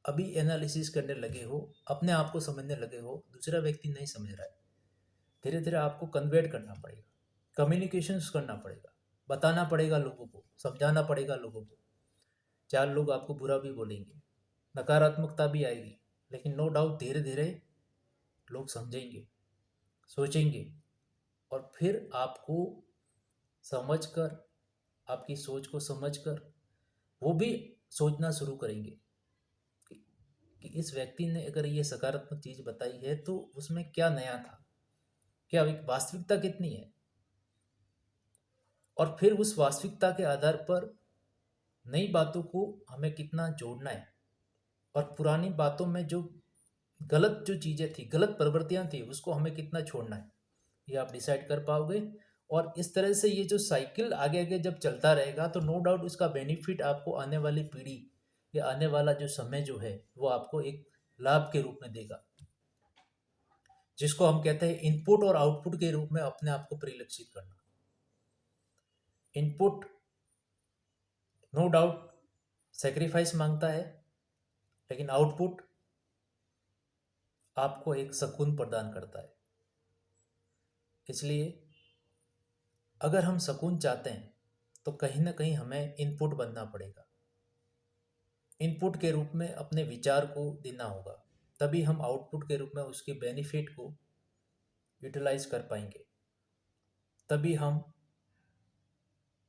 [SPEAKER 1] अभी एनालिसिस करने लगे हो, अपने आप को समझने लगे हो, दूसरा व्यक्ति नहीं समझ रहा है। धीरे धीरे आपको कन्वर्ट करना पड़ेगा, कम्युनिकेशंस करना पड़ेगा, बताना पड़ेगा लोगों को, समझाना पड़ेगा लोगों को। चार लोग आपको बुरा भी बोलेंगे, नकारात्मकता भी आएगी, लेकिन नो डाउट धीरे धीरे लोग समझेंगे, सोचेंगे, और फिर आपको समझकर, आपकी सोच को समझकर वो भी सोचना शुरू करेंगे कि इस व्यक्ति ने अगर ये सकारात्मक चीज़ बताई है तो उसमें क्या नया था, क्या वास्तविकता कितनी है, और फिर उस वास्तविकता के आधार पर नई बातों को हमें कितना जोड़ना है, और पुरानी बातों में जो गलत जो चीज़ें थी, गलत प्रवृत्तियां थी, उसको हमें कितना छोड़ना है, ये आप डिसाइड कर पाओगे। और इस तरह से ये जो साइकिल आगे आगे जब चलता रहेगा तो नो डाउट इसका बेनिफिट आपको आने वाली पीढ़ी या आने वाला जो समय जो है वो आपको एक लाभ के रूप में देगा, जिसको हम कहते हैं इनपुट और आउटपुट के रूप में अपने आप को परिलक्षित करना। इनपुट नो डाउट सेक्रीफाइस मांगता है, लेकिन आउटपुट आपको एक सुकून प्रदान करता है। इसलिए अगर हम सुकून चाहते हैं तो कहीं ना कहीं हमें इनपुट बनना पड़ेगा, इनपुट के रूप में अपने विचार को देना होगा, तभी हम आउटपुट के रूप में उसके बेनिफिट को यूटिलाइज कर पाएंगे, तभी हम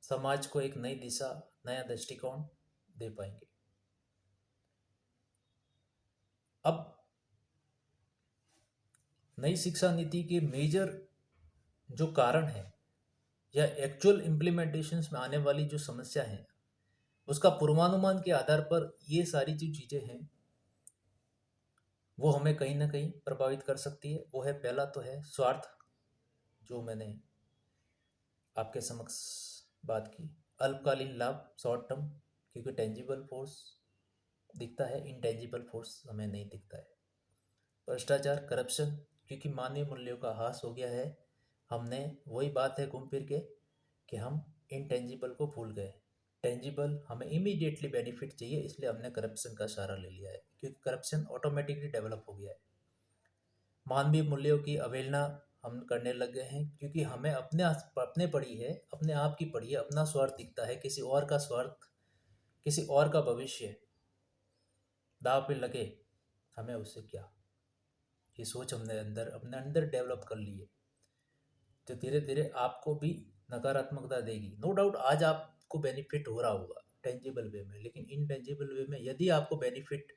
[SPEAKER 1] समाज को एक नई दिशा, नया दृष्टिकोण दे पाएंगे। अब नई शिक्षा नीति के मेजर जो कारण है या एक्चुअल इम्प्लीमेंटेशंस में आने वाली जो समस्या है, उसका पूर्वानुमान के आधार पर ये सारी जो चीज़ें हैं वो हमें कहीं ना कहीं प्रभावित कर सकती है। वो है, पहला तो है स्वार्थ, जो मैंने आपके समक्ष बात की, अल्पकालीन लाभ, शॉर्ट टर्म, क्योंकि टेंजिबल फोर्स दिखता है, इनटेंजिबल फोर्स हमें नहीं दिखता है। भ्रष्टाचार, करप्शन, क्योंकि मानवीय मूल्यों का ह्रास हो गया है, हमने वही बात है घूम फिर के कि हम इनटेंजिबल को भूल गए। टेंजिबल हमें इमीडिएटली बेनिफिट चाहिए, इसलिए हमने करप्शन का सहारा ले लिया है, क्योंकि करप्शन ऑटोमेटिकली डेवलप हो गया है। मानवीय मूल्यों की अवहेलना हम करने लग गए हैं, क्योंकि हमें अपने पड़ी है, अपने आप की पड़ी है, अपना स्वार्थ दिखता है, किसी और का स्वार्थ, किसी और का भविष्य दाव पे लगे, हमें उससे क्या, ये सोच हमने अपने अंदर डेवलप कर ली है, तो धीरे धीरे आपको भी नकारात्मकता देगी। नो डाउट आज आपको बेनिफिट हो रहा होगा टेंजिबल वे में, लेकिन इनटेंजिबल वे में यदि आपको बेनिफिट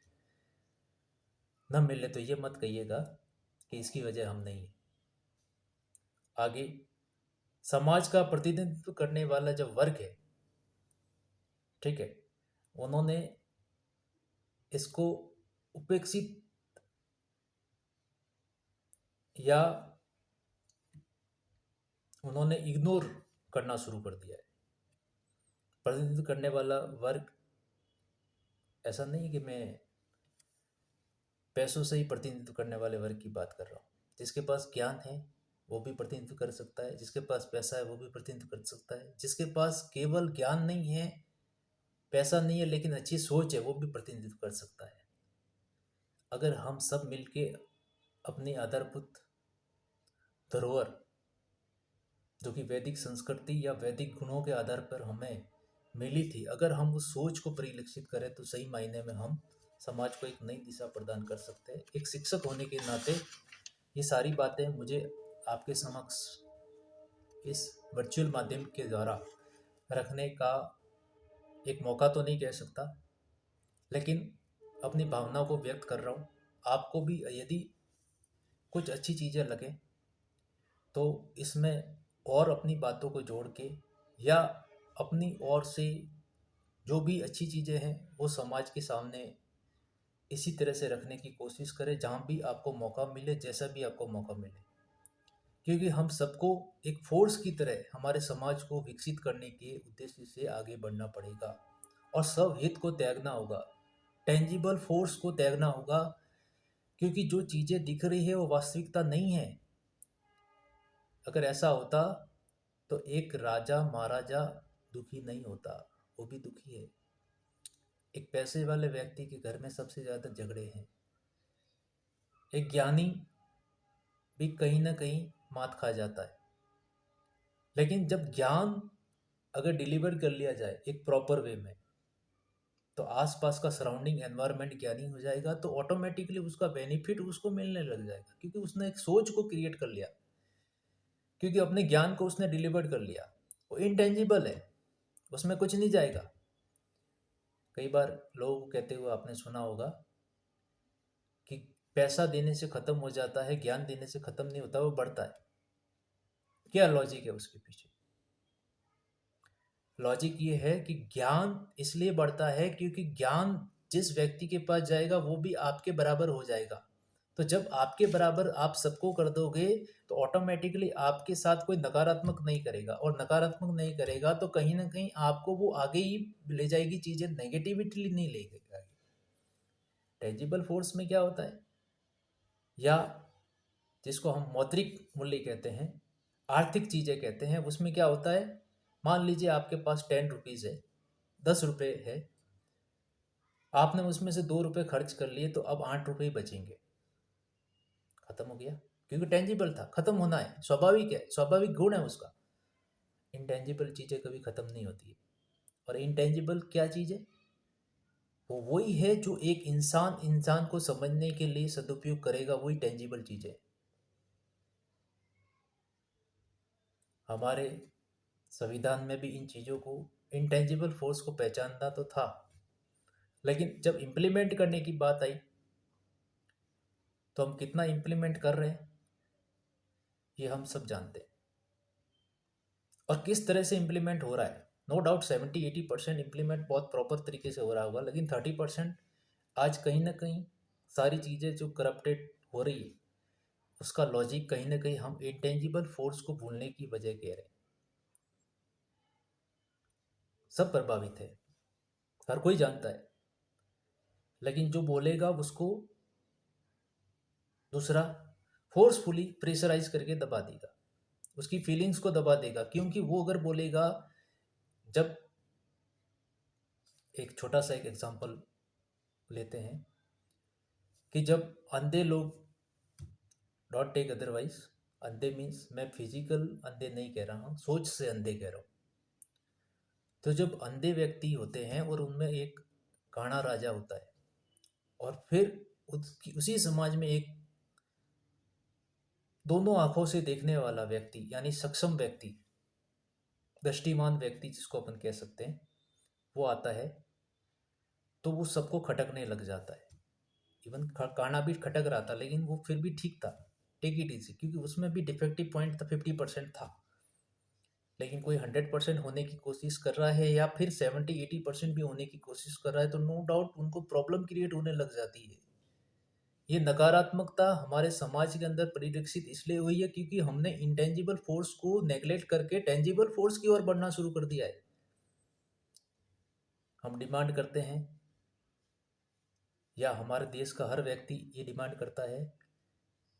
[SPEAKER 1] न मिले तो ये मत कहिएगा कि इसकी वजह हम नहीं है। आगे समाज का प्रतिनिधित्व करने वाला जो वर्ग है, ठीक है, उन्होंने इसको उपेक्षित या उन्होंने इग्नोर करना शुरू कर दिया है। प्रतिनिधित्व करने वाला वर्ग, ऐसा नहीं कि मैं पैसों से ही प्रतिनिधित्व करने वाले वर्ग की बात कर रहा हूँ। जिसके पास ज्ञान है वो भी प्रतिनिधित्व कर सकता है, जिसके पास पैसा है वो भी प्रतिनिधित्व कर सकता है, जिसके पास केवल ज्ञान नहीं है, पैसा नहीं है, लेकिन अच्छी सोच है, वो भी प्रतिनिधित्व कर सकता है। अगर हम सब मिलके अपनी आधारभूत धरोहर, जो कि वैदिक संस्कृति या वैदिक गुणों के आधार पर हमें मिली थी, अगर हम उस सोच को परिलक्षित करें तो सही मायने में हम समाज को एक नई दिशा प्रदान कर सकते हैं। एक शिक्षक होने के नाते ये सारी बातें मुझे आपके समक्ष इस वर्चुअल माध्यम के द्वारा रखने का एक मौका तो नहीं कह सकता, लेकिन अपनी भावनाओं को व्यक्त कर रहा हूँ। आपको भी यदि कुछ अच्छी चीज़ें लगे तो इसमें और अपनी बातों को जोड़ के या अपनी ओर से जो भी अच्छी चीज़ें हैं वो समाज के सामने इसी तरह से रखने की कोशिश करें, जहाँ भी आपको मौका मिले, जैसा भी आपको मौका मिले, क्योंकि हम सबको एक फोर्स की तरह हमारे समाज को विकसित करने के उद्देश्य से आगे बढ़ना पड़ेगा और सब हित को त्यागना होगा, टेंजिबल फोर्स को त्यागना होगा, क्योंकि जो चीज़ें दिख रही है वो वास्तविकता नहीं है। अगर ऐसा होता तो एक राजा महाराजा दुखी नहीं होता, वो भी दुखी है। एक पैसे वाले व्यक्ति के घर में सबसे ज़्यादा झगड़े हैं, एक ज्ञानी भी कहीं ना कहीं मात खा जाता है। लेकिन जब ज्ञान अगर डिलीवर कर लिया जाए एक प्रॉपर वे में, तो आसपास का सराउंडिंग एनवायरनमेंट ज्ञानी हो जाएगा, तो ऑटोमेटिकली उसका बेनिफिट उसको मिलने लग जाएगा, क्योंकि उसने एक सोच को क्रिएट कर लिया, क्योंकि अपने ज्ञान को उसने डिलीवर कर लिया। वो इंटेंजिबल है, उसमें कुछ नहीं जाएगा। कई बार लोग कहते हुए आपने सुना होगा कि पैसा देने से ख़त्म हो जाता है, ज्ञान देने से ख़त्म नहीं होता, वो बढ़ता है। क्या लॉजिक है उसके पीछे? लॉजिक ये है कि ज्ञान इसलिए बढ़ता है क्योंकि ज्ञान जिस व्यक्ति के पास जाएगा वो भी आपके बराबर हो जाएगा। तो जब आपके बराबर आप सबको कर दोगे तो ऑटोमेटिकली आपके साथ कोई नकारात्मक नहीं करेगा, और नकारात्मक नहीं करेगा तो कहीं ना कहीं आपको वो आगे ही ले जाएगी, चीज़ें नेगेटिविटी नहीं ले जाएगी। टेंजिबल फोर्स में क्या होता है, या जिसको हम मौद्रिक मूल्य कहते हैं, आर्थिक चीज़ें कहते हैं, उसमें क्या होता है, मान लीजिए आपके पास 10 रुपीज़ है, 10 रुपये है, आपने उसमें से 2 रुपये खर्च कर लिए तो अब 8 रुपये ही बचेंगे, खत्म हो गया, क्योंकि टेंजिबल था, खत्म होना है, स्वाभाविक है, स्वाभाविक गुण है उसका। इंटेंजिबल चीज़ें कभी खत्म नहीं होती है। और इंटेंजिबल क्या चीज़ है, वो वही है जो एक इंसान इंसान को समझने के लिए सदुपयोग करेगा, वही टेंजिबल चीज़ है। हमारे संविधान में भी इन चीज़ों को, इंटेंजिबल फोर्स को पहचानना तो था, लेकिन जब इम्प्लीमेंट करने की बात आई तो हम कितना इम्प्लीमेंट कर रहे हैं ये हम सब जानते हैं, और किस तरह से इम्प्लीमेंट हो रहा है। नो डाउट 70-80% इम्प्लीमेंट बहुत प्रॉपर तरीके से हो रहा होगा, लेकिन 30% आज कहीं ना कहीं सारी चीज़ें जो करप्टेड हो रही है उसका लॉजिक कहीं ना कहीं हम इंटेंजिबल फोर्स को भूलने की वजह कह रहे हैं। सब प्रभावित है, हर कोई जानता है, लेकिन जो बोलेगा उसको दूसरा फोर्सफुली प्रेशराइज करके दबा देगा, उसकी फीलिंग्स को दबा देगा। क्योंकि वो अगर बोलेगा, जब एक छोटा सा एक एग्जांपल लेते हैं कि जब अंधे लोग, डोंट टेक अदरवाइज, अंधे मीन्स मैं फिजिकल अंधे नहीं कह रहा हूँ, सोच से अंधे कह रहा हूँ। तो जब अंधे व्यक्ति होते हैं और उनमें एक काना राजा होता है, और फिर उसी समाज में एक दोनों आंखों से देखने वाला व्यक्ति, यानी सक्षम व्यक्ति, दृष्टिमान व्यक्ति जिसको अपन कह सकते हैं, वो आता है तो वो सबको खटकने लग जाता है। इवन काना भी खटक रहा था लेकिन वो फिर भी ठीक था, टेक इट इजी, क्योंकि उसमें भी डिफेक्टिव पॉइंट था, 50% था। लेकिन कोई 100% होने की कोशिश कर रहा है या फिर 70-80% भी होने की कोशिश कर रहा है तो नो डाउट उनको प्रॉब्लम क्रिएट होने लग जाती है। ये नकारात्मकता हमारे समाज के अंदर परिलक्षित इसलिए हुई है क्योंकि हमने इंटेंजिबल फोर्स को नेग्लेक्ट करके टेंजिबल फोर्स की ओर बढ़ना शुरू कर दिया है। हम डिमांड करते हैं, या हमारे देश का हर व्यक्ति ये डिमांड करता है,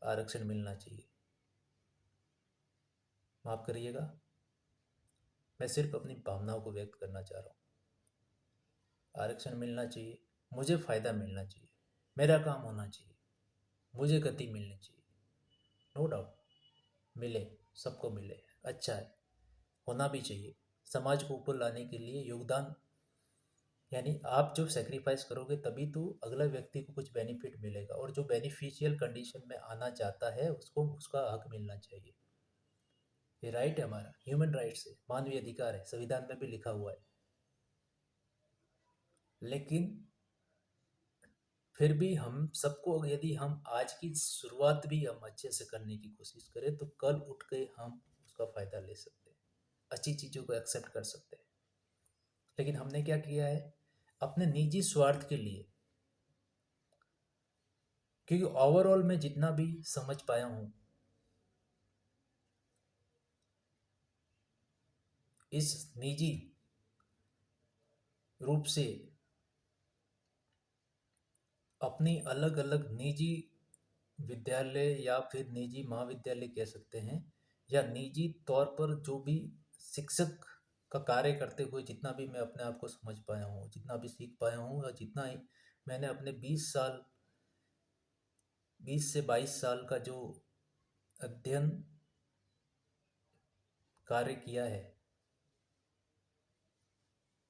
[SPEAKER 1] आरक्षण मिलना चाहिए। माफ़ करिएगा, मैं सिर्फ अपनी भावनाओं को व्यक्त करना चाह रहा हूँ। आरक्षण मिलना चाहिए, मुझे फ़ायदा मिलना चाहिए, मेरा काम होना चाहिए, मुझे गति मिलनी चाहिए। नो डाउट मिले, सबको मिले, अच्छा है, होना भी चाहिए। समाज को ऊपर लाने के लिए योगदान, यानी आप जो सेक्रीफाइस करोगे तभी तो अगला व्यक्ति को कुछ बेनिफिट मिलेगा, और जो बेनिफिशियल कंडीशन में आना चाहता है उसको उसका हक मिलना चाहिए। ये राइट है, हमारा ह्यूमन राइट्स है, मानवीय अधिकार है, संविधान में भी लिखा हुआ है। लेकिन फिर भी हम सबको, यदि हम आज की शुरुआत भी हम अच्छे से करने की कोशिश करें तो कल उठ के हम उसका फ़ायदा ले सकते हैं, अच्छी चीज़ों को एक्सेप्ट कर सकते हैं। लेकिन हमने क्या किया है, अपने निजी स्वार्थ के लिए, क्योंकि ओवरऑल मैं जितना भी समझ पाया हूँ, इस निजी रूप से अपनी अलग अलग निजी विद्यालय या फिर निजी महाविद्यालय कह सकते हैं, या निजी तौर पर जो भी शिक्षक का कार्य करते हुए जितना भी मैं अपने आप को समझ पाया हूँ, जितना भी सीख पाया हूँ, और जितना ही मैंने अपने 20 से 22 साल का जो अध्ययन कार्य किया है,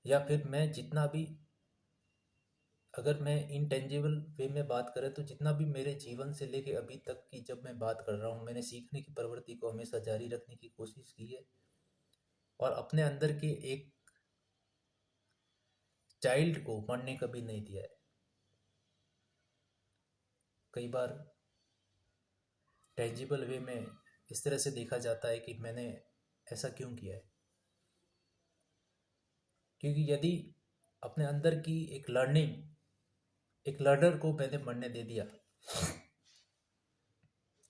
[SPEAKER 1] या फिर मैं जितना भी, अगर मैं इनटेंजिबल वे में बात करें तो जितना भी मेरे जीवन से लेके अभी तक की जब मैं बात कर रहा हूँ, मैंने सीखने की प्रवृत्ति को हमेशा जारी रखने की कोशिश की है, और अपने अंदर के एक चाइल्ड को मरने कभी नहीं दिया है। कई बार टेंजिबल वे में इस तरह से देखा जाता है कि मैंने ऐसा क्यों किया है। क्योंकि यदि अपने अंदर की एक लर्नर को मैंने मरने दे दिया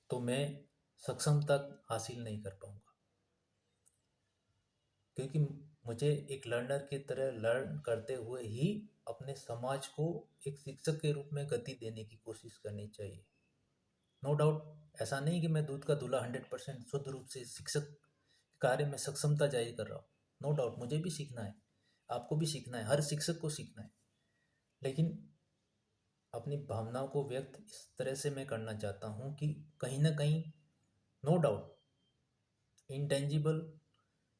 [SPEAKER 1] तो मैं सक्षमता हासिल नहीं कर पाऊंगा। क्योंकि मुझे एक लर्नर की तरह लर्न करते हुए ही अपने समाज को एक शिक्षक के रूप में गति देने की कोशिश करनी चाहिए। नो डाउट ऐसा नहीं कि मैं दूध का दूल्हा 100% शुद्ध रूप से शिक्षक कार्य में सक्षमता जाहिर कर रहा हूँ। नो डाउट मुझे भी सीखना है, आपको भी सीखना है, हर शिक्षक को सीखना है। लेकिन अपनी भावनाओं को व्यक्त इस तरह से मैं करना चाहता हूँ कि कहीं ना कहीं नो डाउट इंटेंजिबल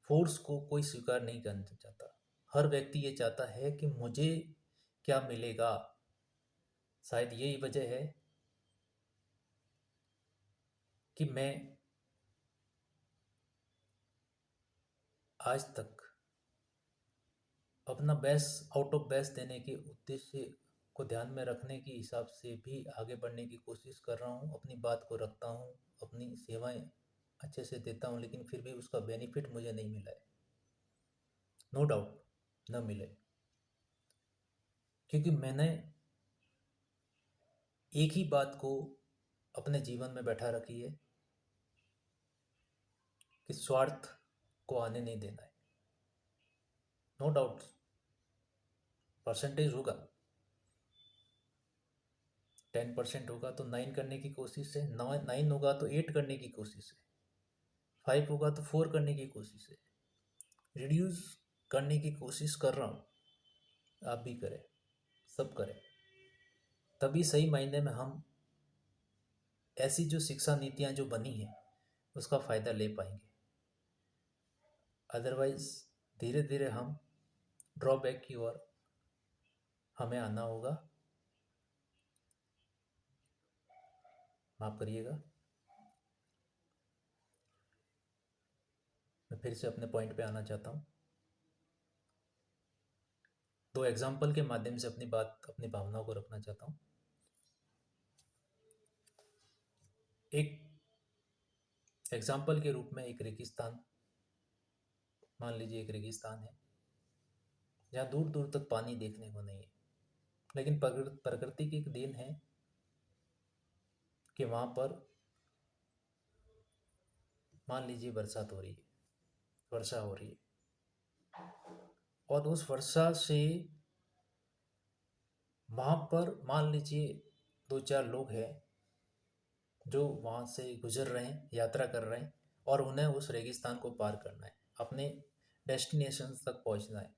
[SPEAKER 1] फोर्स को कोई स्वीकार नहीं करना चाहता। हर व्यक्ति ये चाहता है कि मुझे क्या मिलेगा। शायद यही वजह है कि मैं आज तक अपना बेस्ट आउट ऑफ बेस्ट देने के उद्देश्य को ध्यान में रखने के हिसाब से भी आगे बढ़ने की कोशिश कर रहा हूँ। अपनी बात को रखता हूँ, अपनी सेवाएं अच्छे से देता हूँ, लेकिन फिर भी उसका बेनिफिट मुझे नहीं मिला है। नो डाउट न मिले, क्योंकि मैंने एक ही बात को अपने जीवन में बैठा रखी है कि स्वार्थ को आने नहीं देना है। नो डाउट परसेंटेज होगा, 10% होगा तो 9 करने की कोशिश है, 9 होगा तो 8 करने की कोशिश है, 5 होगा तो 4 करने की कोशिश है। रिड्यूस करने की कोशिश कर रहा हूँ, आप भी करें, सब करें, तभी सही मायने में हम ऐसी जो शिक्षा नीतियाँ जो बनी हैं उसका फ़ायदा ले पाएंगे। अदरवाइज धीरे धीरे हम ड्रॉबैक की ओर हमें आना होगा। माफ़ करिएगा, मैं फिर से अपने पॉइंट पे आना चाहता हूँ। दो एग्जाम्पल के माध्यम से अपनी बात, अपनी भावनाओं को रखना चाहता हूँ। एक एग्जाम्पल के रूप में एक रेगिस्तान, मान लीजिए एक रेगिस्तान है जहाँ दूर दूर तक पानी देखने को नहीं है, लेकिन प्रकृति की एक देन है कि वहाँ पर मान लीजिए बरसात हो रही है, वर्षा हो रही है, और उस वर्षा से वहाँ पर मान लीजिए 2-4 लोग हैं जो वहाँ से गुजर रहे हैं, यात्रा कर रहे हैं, और उन्हें उस रेगिस्तान को पार करना है, अपने डेस्टिनेशन तक पहुँचना है।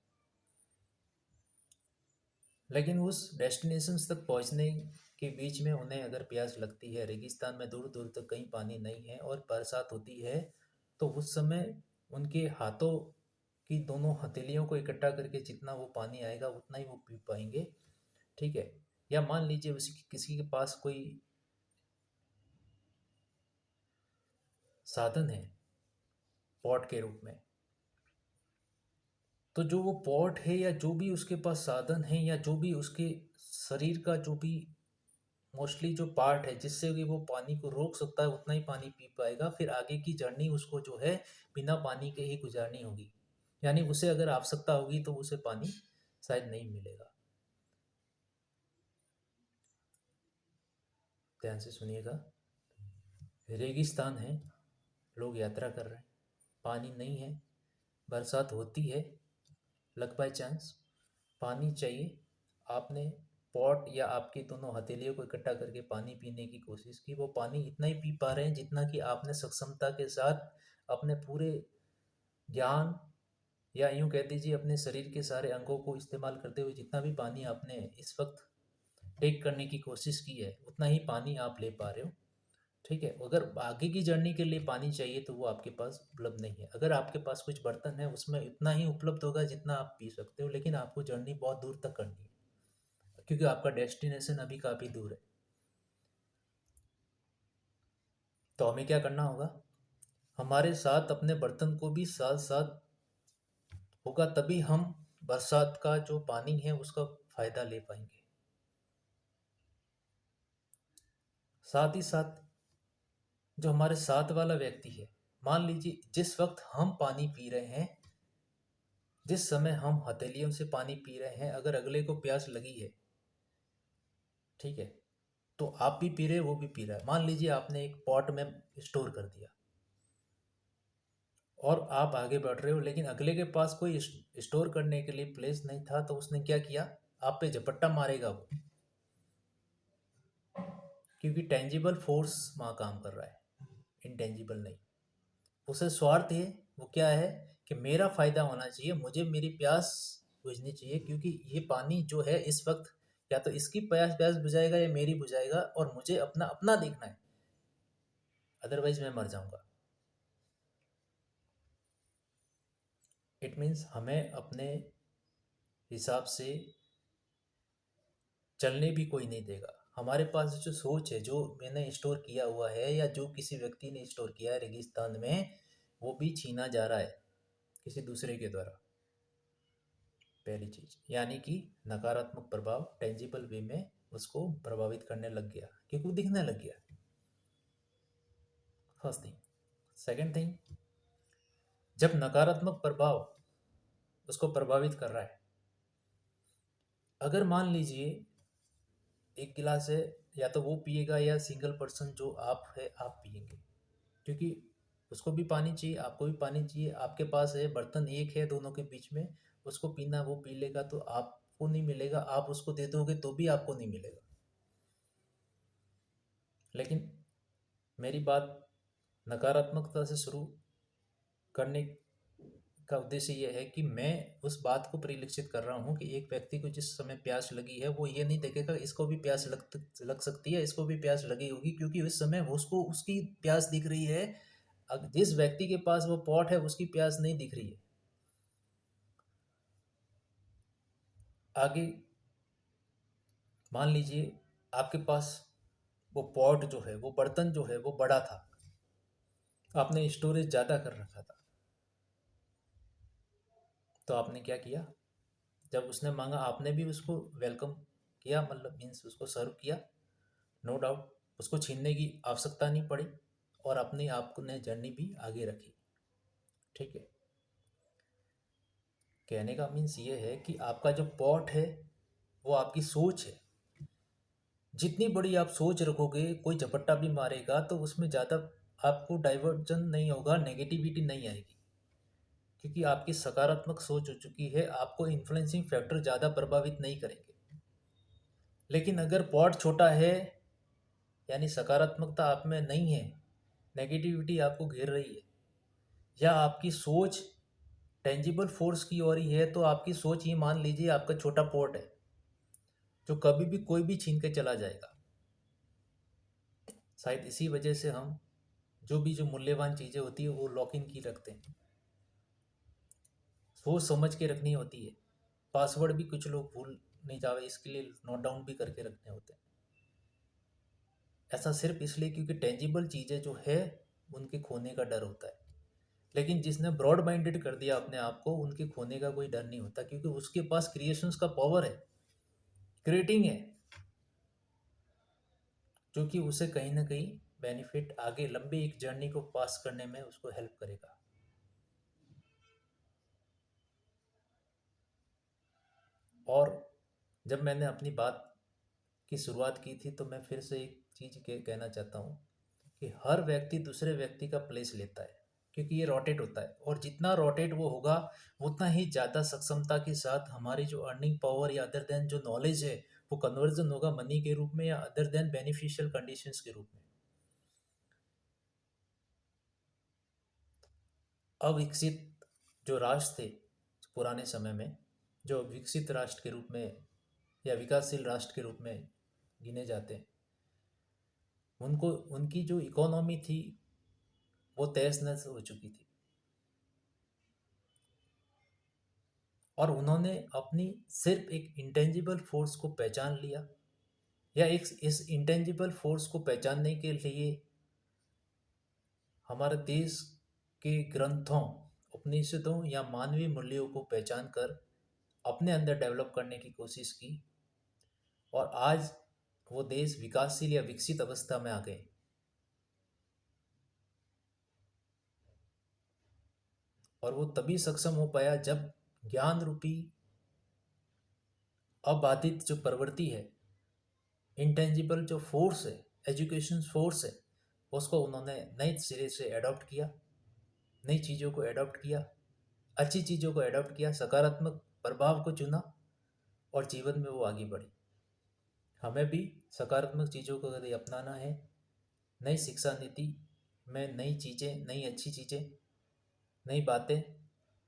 [SPEAKER 1] लेकिन उस डेस्टिनेशन तक पहुँचने के बीच में उन्हें अगर प्यास लगती है, रेगिस्तान में दूर दूर तक कहीं पानी नहीं है और बरसात होती है, तो उस समय उनके हाथों की दोनों हथेलियों को इकट्ठा करके जितना वो पानी आएगा उतना ही वो पी पाएंगे। ठीक है। या मान लीजिए उसी किसी के पास कोई साधन है पॉट के रूप में, तो जो वो पॉट है या जो भी उसके पास साधन है या जो भी उसके शरीर का जो भी मोस्टली जो पार्ट है जिससे कि वो पानी को रोक सकता है उतना ही पानी पी पाएगा। फिर आगे की जर्नी उसको जो है बिना पानी के ही गुजारनी होगी। यानी उसे अगर आवश्यकता होगी तो उसे पानी शायद नहीं मिलेगा। ध्यान से सुनिएगा, रेगिस्तान है, लोग यात्रा कर रहे हैं, पानी नहीं है, बरसात होती है, लक बाय चांस पानी चाहिए। आपने पॉट या आपकी दोनों हथेलियों को इकट्ठा करके पानी पीने की कोशिश की, वो पानी इतना ही पी पा रहे हैं जितना कि आपने सक्षमता के साथ अपने पूरे ज्ञान या यूं कह दीजिए अपने शरीर के सारे अंगों को इस्तेमाल करते हुए जितना भी पानी आपने इस वक्त टेक करने की कोशिश की है उतना ही पानी आप ले पा रहे हो। ठीक है। अगर आगे की जर्नी के लिए पानी चाहिए तो वो आपके पास उपलब्ध नहीं है। अगर आपके पास कुछ बर्तन है उसमें इतना ही उपलब्ध होगा जितना आप पी सकते हो, लेकिन आपको जर्नी बहुत दूर तक करनी है क्योंकि आपका डेस्टिनेशन अभी काफ़ी दूर है। तो हमें क्या करना होगा, हमारे साथ अपने बर्तन को भी साथ साथ होगा, तभी हम बरसात का जो पानी है उसका फायदा ले पाएंगे। साथ ही साथ जो हमारे साथ वाला व्यक्ति है, मान लीजिए जिस वक्त हम पानी पी रहे हैं, जिस समय हम हथेलियों से पानी पी रहे हैं, अगर अगले को प्यास लगी है, ठीक है, तो आप भी पी रहे हो, वो भी पी रहा है। मान लीजिए आपने एक पॉट में स्टोर कर दिया और आप आगे बढ़ रहे हो, लेकिन अगले के पास कोई स्टोर करने के लिए प्लेस नहीं था, तो उसने क्या किया, आप पे झपट्टा मारेगा वो, क्योंकि टेंजिबल फोर्स वहाँ काम कर रहा है, इंटेंजिबल नहीं। उसे स्वार्थ है, वो क्या है कि मेरा फायदा होना चाहिए, मुझे मेरी प्यास बुझनी चाहिए, क्योंकि ये पानी जो है इस वक्त या तो इसकी प्यास प्यास बुझाएगा या मेरी बुझाएगा, और मुझे अपना अपना देखना है, अदरवाइज मैं मर जाऊंगा। इट मीन्स हमें अपने हिसाब से चलने भी कोई नहीं देगा। हमारे पास जो सोच है, जो मैंने स्टोर किया हुआ है या जो किसी व्यक्ति ने स्टोर किया है रेगिस्तान में, वो भी छीना जा रहा है किसी दूसरे के द्वारा। पहली चीज यानी कि नकारात्मक प्रभाव टेंजिबल वे में उसको प्रभावित करने लग गया, क्योंकि वो दिखने लग गया। First thing. सेकंड थिंग, जब नकारात्मक प्रभाव उसको प्रभावित कर रहा है, अगर मान लीजिए एक गिलास है, या तो वो पिएगा या सिंगल पर्सन जो आप है आप पिएंगे, क्योंकि उसको भी पानी चाहिए, आपको भी पानी चाहिए, आपके पास है, बर्तन एक है दोनों के बीच में, उसको पीना, वो पी लेगा तो आपको नहीं मिलेगा, आप उसको दे दोगे तो भी आपको नहीं मिलेगा। लेकिन मेरी बात नकारात्मकता से शुरू करने का उद्देश्य यह है कि मैं उस बात को परिलक्षित कर रहा हूँ कि एक व्यक्ति को जिस समय प्यास लगी है, वो ये नहीं देखेगा इसको भी प्यास लग सकती है, इसको भी प्यास लगी होगी, क्योंकि उस समय वो उसको उसकी प्यास दिख रही है। जिस व्यक्ति के पास वो पॉट है उसकी प्यास नहीं दिख रही है। आगे मान लीजिए आपके पास वो पॉट जो है, वो बर्तन जो है वो बड़ा था, आपने स्टोरेज ज़्यादा कर रखा था, तो आपने क्या किया, जब उसने मांगा आपने भी उसको वेलकम किया, मतलब मीन्स उसको सर्व किया, नो डाउट उसको छीनने की आवश्यकता नहीं पड़ी, और अपने आप ने जर्नी भी आगे रखी। ठीक है, कहने का मीन्स ये है कि आपका जो पॉट है वो आपकी सोच है। जितनी बड़ी आप सोच रखोगे, कोई झपट्टा भी मारेगा तो उसमें ज़्यादा आपको डाइवर्जन नहीं होगा, नेगेटिविटी नहीं आएगी, क्योंकि आपकी सकारात्मक सोच हो चुकी है, आपको इन्फ्लुएंसिंग फैक्टर ज़्यादा प्रभावित नहीं करेंगे। लेकिन अगर पॉट छोटा है, यानी सकारात्मकता आप में नहीं है, नेगेटिविटी आपको घेर रही है, या आपकी सोच टेंजिबल फोर्स की ओर ही है, तो आपकी सोच ये मान लीजिए आपका छोटा पॉट है जो कभी भी कोई भी छीन के चला जाएगा। शायद इसी वजह से हम जो मूल्यवान चीज़ें होती है वो लॉक इन की रखते हैं, सोच समझ के रखनी होती है। पासवर्ड भी कुछ लोग भूल नहीं जावे, इसके लिए नोट डाउन भी करके रखने होते हैं। ऐसा सिर्फ इसलिए क्योंकि टेंजिबल चीज़ें जो है उनके खोने का डर होता है। लेकिन जिसने ब्रॉड माइंडेड कर दिया अपने आप को, उनके खोने का कोई डर नहीं होता, क्योंकि उसके पास क्रिएशंस का पावर है, क्रिएटिंग है, जो कि उसे कहीं ना कहीं बेनिफिट आगे लंबी एक जर्नी को पास करने में उसको हेल्प करेगा। और जब मैंने अपनी बात की शुरुआत की थी, तो मैं फिर से एक चीज़ कहना चाहता हूँ कि हर व्यक्ति दूसरे व्यक्ति का प्लेस लेता है, क्योंकि ये रोटेट होता है, और जितना रोटेट वो होगा उतना ही ज़्यादा सक्षमता के साथ हमारी जो अर्निंग पावर या अदर देन जो नॉलेज है वो कन्वर्जन होगा मनी के रूप में, या अदर देन बेनिफिशियल कंडीशंस के रूप में। अविकसित जो राष्ट्र थे पुराने समय में, जो विकसित राष्ट्र के रूप में या विकासशील राष्ट्र के रूप में गिने जाते हैं, उनको उनकी जो इकोनॉमी थी वो तहस नहस हो चुकी थी, और उन्होंने अपनी सिर्फ एक इंटेंजिबल फोर्स को पहचान लिया, या एक इस इंटेंजिबल फोर्स को पहचानने के लिए हमारे देश के ग्रंथों, उपनिषदों या मानवीय मूल्यों को पहचान कर अपने अंदर डेवलप करने की कोशिश की, और आज वो देश विकासशील या विकसित अवस्था में आ गए। और वो तभी सक्षम हो पाया जब ज्ञान रूपी अबाधित जो प्रवृत्ति है, इंटेंजिबल जो फोर्स है, एजुकेशन फोर्स है, उसको उन्होंने नए सिरे से एडॉप्ट किया, नई चीज़ों को एडॉप्ट किया, अच्छी चीज़ों को एडॉप्ट किया, सकारात्मक प्रभाव को चुना और जीवन में वो आगे बढ़े। हमें भी सकारात्मक चीज़ों को यदि अपनाना है, नई शिक्षा नीति में नई चीज़ें, नई अच्छी चीज़ें, नई बातें,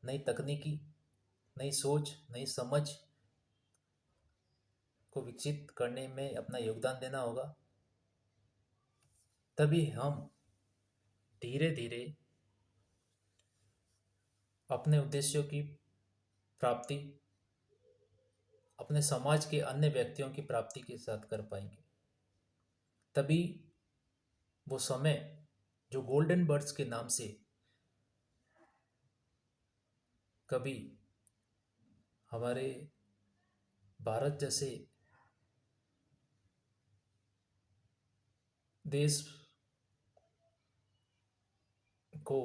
[SPEAKER 1] नई तकनीकी, नई सोच, नई समझ को विकसित करने में अपना योगदान देना होगा। तभी हम धीरे धीरे अपने उद्देश्यों की प्राप्ति अपने समाज के अन्य व्यक्तियों की प्राप्ति के साथ कर पाएंगे। तभी वो समय जो गोल्डन बर्ड्स के नाम से कभी हमारे भारत जैसे देश को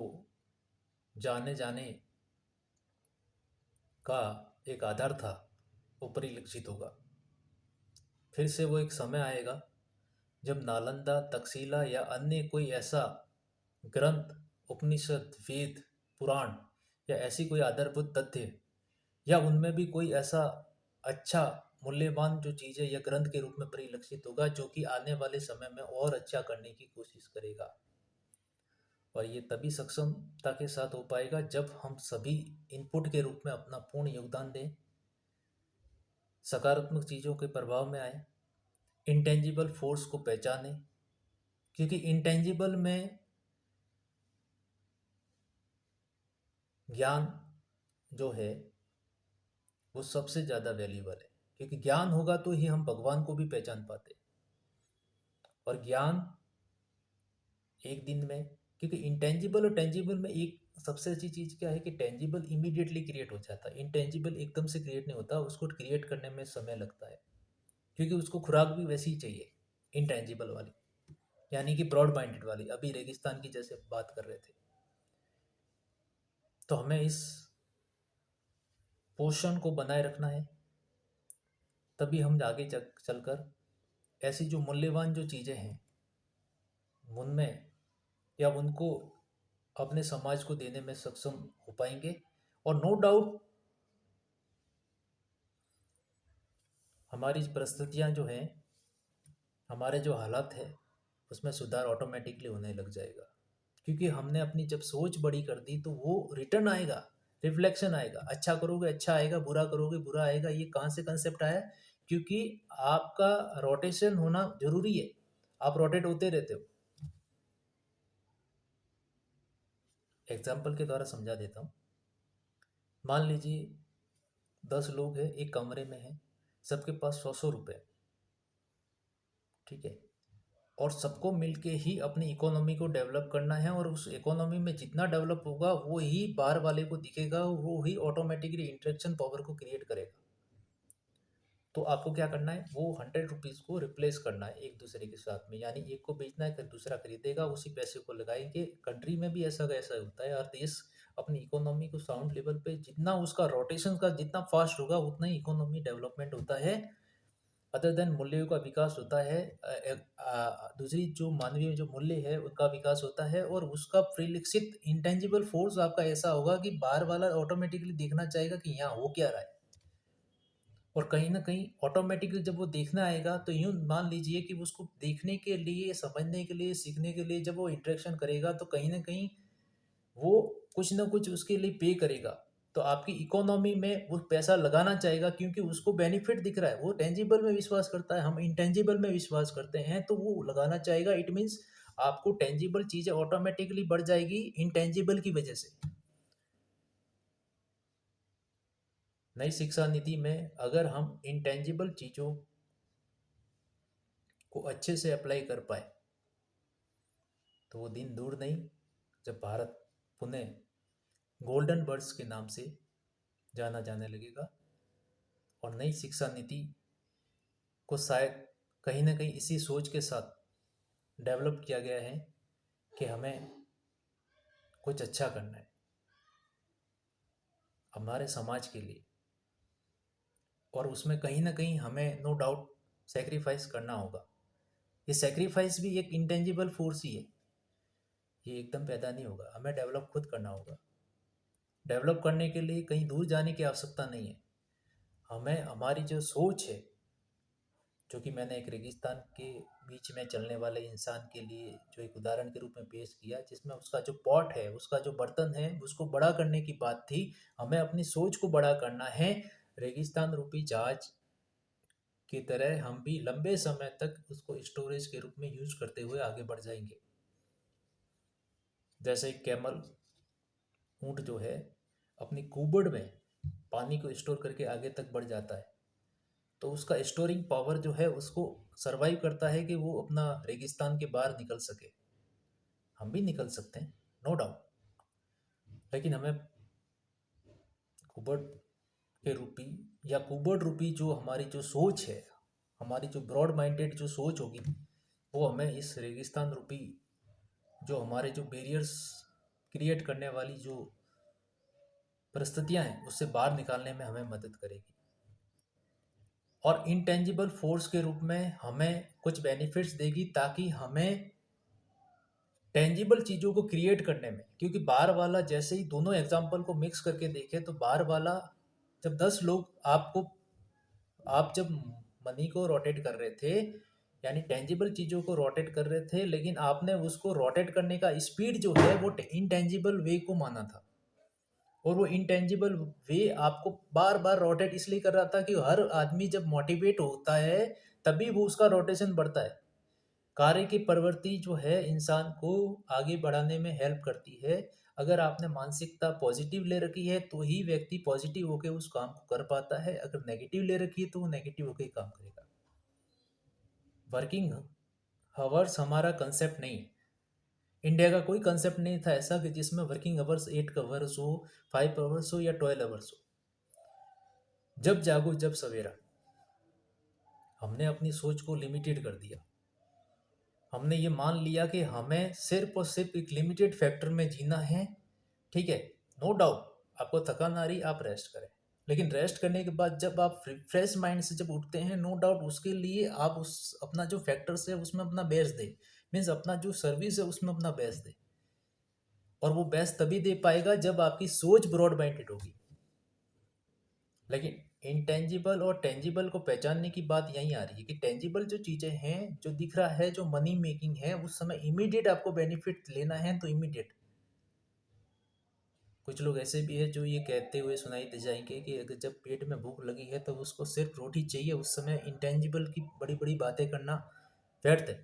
[SPEAKER 1] जाने जाने का एक आधार था, वो परिलक्षित होगा। फिर से वो एक समय आएगा जब नालंदा, तक्षशिला या अन्य कोई ऐसा ग्रंथ, उपनिषद, वेद, पुराण या ऐसी कोई आधारभूत तथ्य या उनमें भी कोई ऐसा अच्छा मूल्यवान जो चीज़ है या ग्रंथ के रूप में परिलक्षित होगा जो कि आने वाले समय में और अच्छा करने की कोशिश करेगा। और ये तभी सक्षमता के साथ हो पाएगा जब हम सभी इनपुट के रूप में अपना पूर्ण योगदान दें, सकारात्मक चीज़ों के प्रभाव में आए, इंटेंजिबल फोर्स को पहचानें, क्योंकि इंटेंजिबल में ज्ञान जो है वो सबसे ज़्यादा वैल्यूबल है, क्योंकि ज्ञान होगा तो ही हम भगवान को भी पहचान पाते। और ज्ञान एक दिन में, क्योंकि इंटेंजिबल और टेंजिबल में एक सबसे अच्छी चीज़ क्या है कि टेंजिबल इमीडिएटली क्रिएट हो जाता है, इंटेंजिबल एकदम से क्रिएट नहीं होता, उसको क्रिएट करने में समय लगता है, क्योंकि उसको खुराक भी वैसी ही चाहिए इंटेंजिबल वाली, यानी कि ब्रॉड माइंडेड वाली। अभी रेगिस्तान की जैसे बात कर रहे थे, तो हमें इस पोषण को बनाए रखना है, तभी हम आगे चलकर ऐसी जो मूल्यवान जो चीज़ें हैं उनमें या उनको अपने समाज को देने में सक्षम हो पाएंगे। और नो डाउट हमारी परिस्थितियां जो हैं, हमारे जो हालात है, उसमें सुधार ऑटोमेटिकली होने लग जाएगा, क्योंकि हमने अपनी जब सोच बड़ी कर दी तो वो रिटर्न आएगा, रिफ्लेक्शन आएगा। अच्छा करोगे अच्छा आएगा, बुरा करोगे बुरा आएगा। ये कहाँ से कंसेप्ट आया? क्योंकि आपका रोटेशन होना जरूरी है, आप रोटेट होते रहते हो। एग्जाम्पल के द्वारा समझा देता हूँ। मान लीजिए 10 लोग हैं, एक कमरे में हैं, सबके पास 100-100 रुपये, ठीक है, और सबको मिलके ही अपनी इकोनॉमी को डेवलप करना है। और उस इकोनॉमी में जितना डेवलप होगा वो ही बाहर वाले को दिखेगा, वो ही ऑटोमेटिकली इंटरेक्शन पावर को क्रिएट करेगा। तो आपको क्या करना है, वो 100 रुपीज़ को रिप्लेस करना है एक दूसरे के साथ में, यानी एक को बेचना है फिर दूसरा खरीदेगा, उसी पैसे को लगाएंगे। कंट्री में भी ऐसा कैसा होता है, हर देश अपनी इकोनॉमी को साउंड लेवल पे जितना उसका रोटेशन का जितना फास्ट होगा उतना ही इकोनॉमी डेवलपमेंट होता है, अदर देन मूल्यों का विकास होता है। दूसरी जो मानवीय जो मूल्य है उनका विकास होता है, और उसका प्रीलिखित इंटेंजिबल फोर्स आपका ऐसा होगा कि बाहर वाला ऑटोमेटिकली देखना चाहेगा कि यहाँ हो क्या रहा है। और कहीं ना कहीं ऑटोमेटिकली जब वो देखना आएगा तो यूँ मान लीजिए कि उसको देखने के लिए, समझने के लिए, सीखने के लिए जब वो इंटरेक्शन करेगा तो कहीं ना कहीं वो कुछ ना कुछ उसके लिए पे करेगा। तो आपकी इकोनॉमी में वो पैसा लगाना चाहेगा, क्योंकि उसको बेनिफिट दिख रहा है। वो टेंजिबल में विश्वास करता है, हम इंटेंजिबल में विश्वास करते हैं, तो वो लगाना चाहेगा। इट मीन्स आपको टेंजिबल चीज़ें ऑटोमेटिकली बढ़ जाएगी इंटेंजिबल की वजह से। नई शिक्षा नीति में अगर हम इंटेंजिबल चीज़ों को अच्छे से अप्लाई कर पाए तो वो दिन दूर नहीं जब भारत पुनः गोल्डन बर्ड्स के नाम से जाना जाने लगेगा। और नई शिक्षा नीति को शायद कहीं ना कहीं इसी सोच के साथ डेवलप किया गया है कि हमें कुछ अच्छा करना है। हमारे समाज के लिए, और उसमें कहीं ना कहीं हमें नो डाउट सेक्रीफाइस करना होगा। ये सेक्रीफाइस भी एक इंटेंजिबल फोर्स ही है, ये एकदम पैदा नहीं होगा, हमें डेवलप खुद करना होगा। डेवलप करने के लिए कहीं दूर जाने की आवश्यकता नहीं है, हमें हमारी जो सोच है, जो कि मैंने एक रेगिस्तान के बीच में चलने वाले इंसान के लिए जो एक उदाहरण के रूप में पेश किया, जिसमें उसका जो पॉट है, उसका जो बर्तन है, उसको बड़ा करने की बात थी। हमें अपनी सोच को बड़ा करना है। रेगिस्तान रूपी जहाज की तरह हम भी लंबे समय तक उसको स्टोरेज के रूप में यूज करते हुए आगे बढ़ जाएंगे। जैसे कैमल, ऊंट जो है, अपनी कुबड़ में पानी को स्टोर करके आगे तक बढ़ जाता है, तो उसका स्टोरिंग पावर जो है उसको सरवाइव करता है कि वो अपना रेगिस्तान के बाहर निकल सके। हम भी निकल सकते हैं, नो डाउट, लेकिन हमें कुबड़ के रूपी या कुबड़ रूपी जो हमारी जो सोच है, हमारी जो ब्रॉड माइंडेड जो सोच होगी, वो हमें इस रेगिस्तान रूपी जो हमारे जो बैरियर्स क्रिएट करने वाली जो परिस्थितियां हैं, उससे बाहर निकालने में हमें मदद करेगी। और इंटेंजिबल फोर्स के रूप में हमें कुछ बेनिफिट्स देगी, ताकि हमें टेंजिबल चीज़ों को क्रिएट करने में, क्योंकि बाहर वाला, जैसे ही दोनों एग्जांपल को मिक्स करके देखें, तो बाहर वाला जब 10 लोग आपको, आप जब मनी को रोटेट कर रहे थे, यानी टेंजिबल चीज़ों को रोटेट कर रहे थे, लेकिन आपने उसको रोटेट करने का स्पीड जो है वो इंटेंजिबल वे को माना था, और वो इंटेंजिबल वे आपको बार बार रोटेट इसलिए कर रहा था कि हर आदमी जब मोटिवेट होता है तभी वो उसका रोटेशन बढ़ता है। कार्य की प्रवृत्ति जो है इंसान को आगे बढ़ाने में हेल्प करती है। अगर आपने मानसिकता पॉजिटिव ले रखी है तो ही व्यक्ति पॉजिटिव होकर उस काम को कर पाता है, अगर नेगेटिव ले रखी है तो वो नेगेटिव होकर ही काम करेगा। वर्किंग हावर्स हमारा कंसेप्ट नहीं है, इंडिया का कोई कंसेप्ट नहीं था ऐसा कि जिसमें वर्किंग आवर्स 8 आवर्स हो, 5 आवर्स हो या 12 आवर्स हो। जब जागो जब सवेरा, हमने अपनी सोच को लिमिटेड कर दिया। हमने ये मान लिया कि हमें सिर्फ और सिर्फ एक लिमिटेड फैक्टर में जीना है। ठीक है, नो डाउट आपको थकान आ रही, आप रेस्ट करें, लेकिन रेस्ट करने के बाद जब आप फ्रेश माइंड से जब उठते हैं, नो डाउट उसके लिए आप उस अपना जो फैक्टर्स है उसमें अपना बेस्ट दें, मीन्स अपना जो सर्विस है उसमें अपना बेस्ट दें। और वो बेस्ट तभी दे पाएगा जब आपकी सोच ब्रॉड माइंडेड होगी। लेकिन इंटेंजिबल और टेंजिबल को पहचानने की बात यहीं आ रही है कि टेंजिबल जो चीज़ें हैं, जो दिख रहा है, जो मनी मेकिंग है, उस समय इमीडिएट आपको बेनिफिट लेना है तो इमीडिएट। कुछ लोग ऐसे भी है जो ये कहते हुए सुनाई दे जाएंगे कि अगर जब पेट में भूख लगी है तो उसको सिर्फ रोटी चाहिए, उस समय इंटेंजिबल की बड़ी बड़ी बातें करना व्यर्थ है।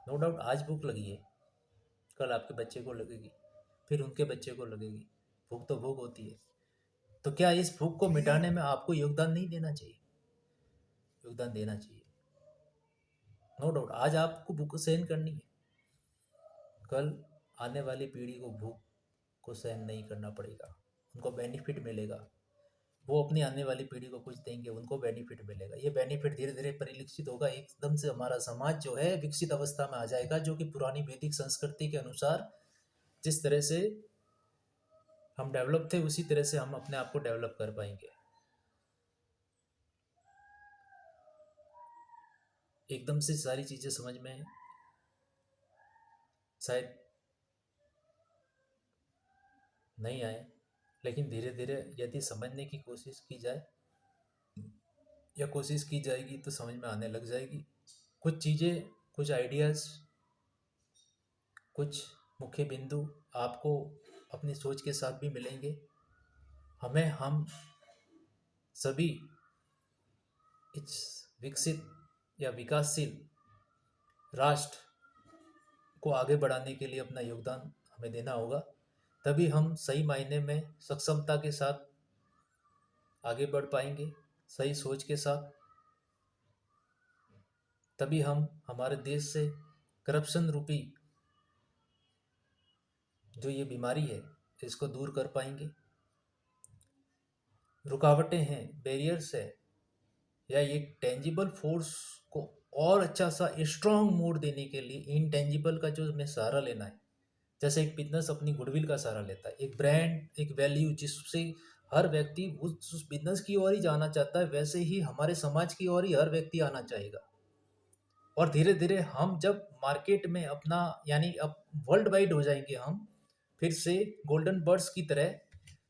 [SPEAKER 1] नो डाउट आज भूख लगी है, कल आपके बच्चे को लगेगी, फिर उनके बच्चे को लगेगी। भूख तो भूख होती है, तो क्या इस भूख को मिटाने में आपको योगदान नहीं देना चाहिए? योगदान देना चाहिए। नो डाउट आज आपको भूख सहन करनी है, कल आने वाली पीढ़ी को भूख को सहन नहीं करना पड़ेगा, उनको बेनिफिट मिलेगा। वो अपनी आने वाली पीढ़ी को कुछ देंगे, उनको बेनिफिट मिलेगा। ये बेनिफिट धीरे धीरे परिलक्षित होगा, एकदम से हमारा समाज जो है विकसित अवस्था में आ जाएगा, जो कि पुरानी वैदिक संस्कृति के अनुसार जिस तरह से हम डेवलप थे उसी तरह से हम अपने आप को डेवलप कर पाएंगे। एकदम से सारी चीज़ें समझ में शायद नहीं आए, लेकिन धीरे धीरे यदि समझने की कोशिश की जाए या कोशिश की जाएगी तो समझ में आने लग जाएगी। कुछ चीज़ें, कुछ आइडियाज़, कुछ मुख्य बिंदु आपको अपनी सोच के साथ भी मिलेंगे। हम सभी इस विकसित या विकासशील राष्ट्र को आगे बढ़ाने के लिए अपना योगदान हमें देना होगा, तभी हम सही मायने में सक्षमता के साथ आगे बढ़ पाएंगे, सही सोच के साथ। तभी हम हमारे देश से करप्शन रूपी जो ये बीमारी है इसको दूर कर पाएंगे। रुकावटें हैं, बैरियर्स है, या ये टेंजिबल फोर्स को और अच्छा सा स्ट्रॉन्ग मोड देने के लिए इनटेंजिबल का जो हमें सहारा लेना है, जैसे एक बिजनेस अपनी गुडविल का सहारा लेता है, एक ब्रांड, एक वैल्यू जिससे हर व्यक्ति उस बिजनेस की ओर ही जाना चाहता है, वैसे ही हमारे समाज की ओर ही हर व्यक्ति आना चाहेगा। और धीरे धीरे हम जब मार्केट में अपना, यानी अब वर्ल्ड वाइड हो जाएंगे हम फिर से गोल्डन बर्ड्स की तरह,